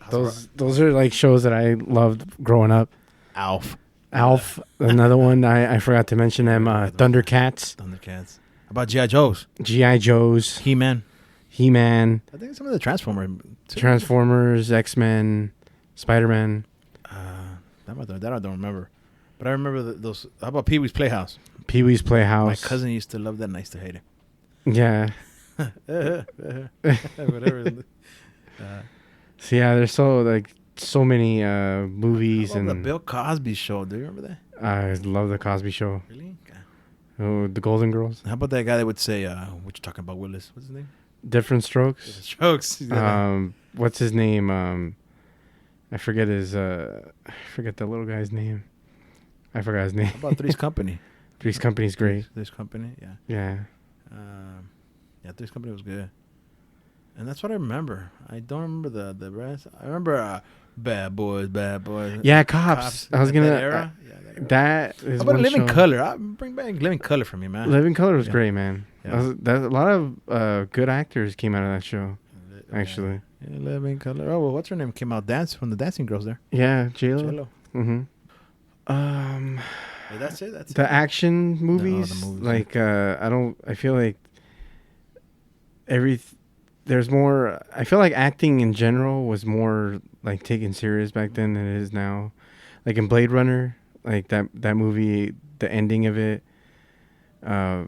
Speaker 2: Those are like shows that I loved growing up.
Speaker 1: Alf.
Speaker 2: Another one I forgot to mention them. Thundercats.
Speaker 1: How about G.I. Joes?
Speaker 2: G.I. Joes.
Speaker 1: He-Man.
Speaker 2: I
Speaker 1: think some of the Transformers.
Speaker 2: Transformers. X-Men. Spider-Man.
Speaker 1: That I don't remember. But I remember those. How about Pee-wee's Playhouse?
Speaker 2: Pee-wee's Playhouse.
Speaker 1: My cousin used to love that and I used to hate it.
Speaker 2: Yeah.
Speaker 1: Whatever.
Speaker 2: So yeah, there's so many movies and
Speaker 1: the Bill Cosby Show. Do you remember that?
Speaker 2: I love the Cosby Show.
Speaker 1: Really?
Speaker 2: Oh, the Golden Girls.
Speaker 1: How about that guy that would say, "What you talking about, Willis? What's his name?"
Speaker 2: Different Strokes.
Speaker 1: Strokes.
Speaker 2: What's his name? I forget the little guy's name. I forgot his name.
Speaker 1: How about Three's Company?
Speaker 2: Three's Company's great.
Speaker 1: Three's Company, yeah.
Speaker 2: Yeah.
Speaker 1: Three's Company was good. And that's what I remember. I don't remember the rest. I remember Bad Boys.
Speaker 2: Yeah, Cops. I was gonna.
Speaker 1: That era?
Speaker 2: That is.
Speaker 1: How about
Speaker 2: one
Speaker 1: Living
Speaker 2: show.
Speaker 1: Color? Bring back Living Color for me, man.
Speaker 2: Living Color was great, man.
Speaker 1: Yeah.
Speaker 2: A lot of good actors came out of that show, actually.
Speaker 1: Yeah, Living Color. Oh, well, what's her name? Came out from the Dancing Girls there.
Speaker 2: Yeah, J-Lo.
Speaker 1: J-Lo.
Speaker 2: Mm-hmm.
Speaker 1: That's it. That's
Speaker 2: The
Speaker 1: it.
Speaker 2: action
Speaker 1: The
Speaker 2: movies,
Speaker 1: movies.
Speaker 2: like I don't. I feel like every there's more. I feel like acting in general was more like taken serious back then than it is now. Like in Blade Runner, like that movie, the ending of it, uh,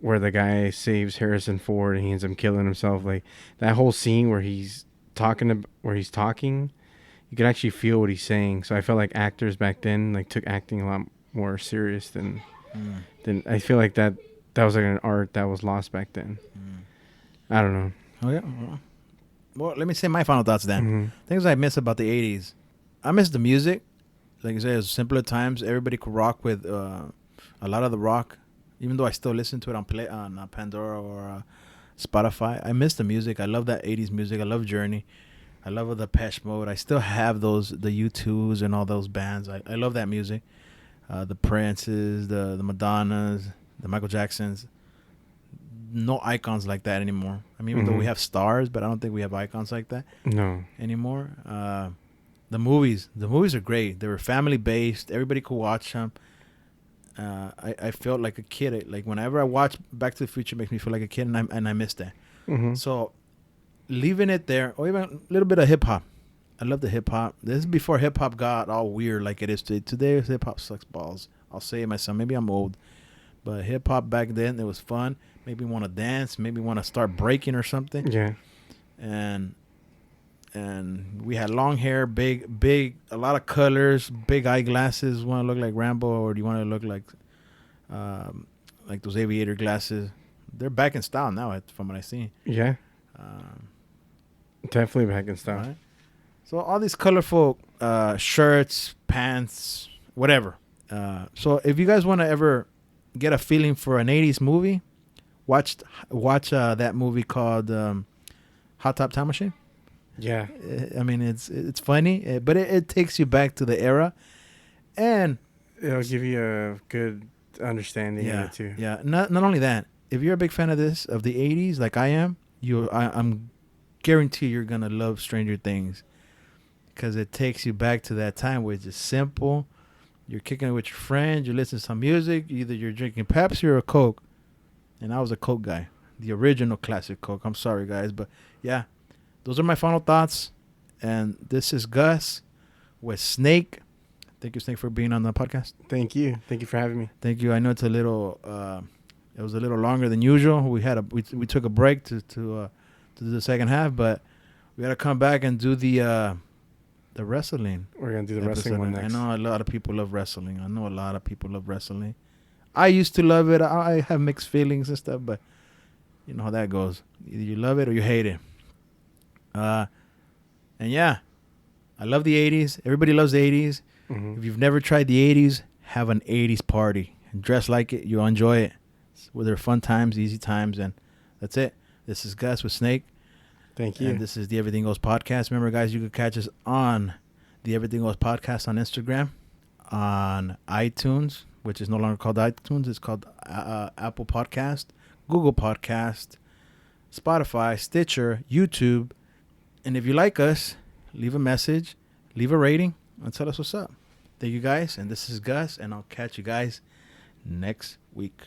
Speaker 2: where the guy saves Harrison Ford and he ends up killing himself. Like that whole scene where where he's talking, you can actually feel what he's saying. So I felt like actors back then like took acting a lot more serious
Speaker 1: Mm,
Speaker 2: than I feel like that was like an art that was lost back then.
Speaker 1: mm.
Speaker 2: I don't know.
Speaker 1: Oh yeah. Well, let me say my final thoughts then.
Speaker 2: Mm-hmm.
Speaker 1: Things I miss about the '80s. I miss the music. Like I said, it was simpler times. Everybody could rock with a lot of the rock, even though I still listen to it on Pandora or Spotify. I miss the music. I love that '80s music. I love Journey. I love the Depeche Mode. I still have the U2s and all those bands. I love that music. The Princes, the Madonnas, the Michael Jacksons. No icons like that anymore. I mean, even though we have stars, but I don't think we have icons like that
Speaker 2: No.
Speaker 1: anymore. The movies are great. They were family based. Everybody could watch them. I felt like a kid. Like whenever I watch Back to the Future, it makes me feel like a kid, and I miss that.
Speaker 2: Mm-hmm.
Speaker 1: So leaving it there, or even a little bit of hip hop. I love the hip hop. This is before hip hop got all weird like it is today. Today hip hop sucks balls. I'll say it myself. Maybe I'm old, but hip hop back then it was fun. Maybe want to dance. Maybe want to start breaking or something.
Speaker 2: Yeah.
Speaker 1: And we had long hair, big, a lot of colors, big eyeglasses. Want to look like Rambo, or do you want to look like those aviator glasses? They're back in style now, from what I see.
Speaker 2: Yeah.
Speaker 1: Um,
Speaker 2: Definitely back in style.
Speaker 1: right? So all these colorful shirts, pants, whatever. So if you guys want to ever get a feeling for an '80s movie, watch that movie called Hot Top Time Machine.
Speaker 2: Yeah.
Speaker 1: I mean, it's funny, but it takes you back to the era, and
Speaker 2: It'll give you a good understanding of
Speaker 1: yeah,
Speaker 2: it too.
Speaker 1: yeah. Not only that, if you're a big fan of the '80s, like I am, I'm guarantee you're gonna love Stranger Things, because it takes you back to that time where it's just simple. You're kicking it with your friends. You listen to some music. Either you're drinking Pepsi or a Coke, and I was a Coke guy, the original classic Coke. I'm sorry, guys, but yeah. Those are my final thoughts. And this is Gus with Snake. Thank you, Snake, for being on the podcast.
Speaker 2: Thank you. Thank you for having me.
Speaker 1: Thank you. I know it's a little, it was a little longer than usual. We took a break to do the second half, but we got to come back and do the wrestling.
Speaker 2: We're going to do the wrestling one next.
Speaker 1: I know a lot of people love wrestling. I used to love it. I have mixed feelings and stuff, but you know how that goes. Either you love it or you hate it. And yeah, I love the 80s. Everybody loves the 80s.
Speaker 2: Mm-hmm.
Speaker 1: If you've never tried the 80s, have an 80s party. Dress like it. You'll enjoy it. They're fun times, easy times, and that's it. This is Gus with Snake.
Speaker 2: Thank you.
Speaker 1: And this is the Everything Goes podcast. Remember, guys, you can catch us on the Everything Goes podcast on Instagram, on iTunes, which is no longer called iTunes. It's called Apple Podcast, Google Podcast, Spotify, Stitcher, YouTube. And if you like us, leave a message, leave a rating, and tell us what's up. Thank you, guys. And this is Gus, and I'll catch you guys next week.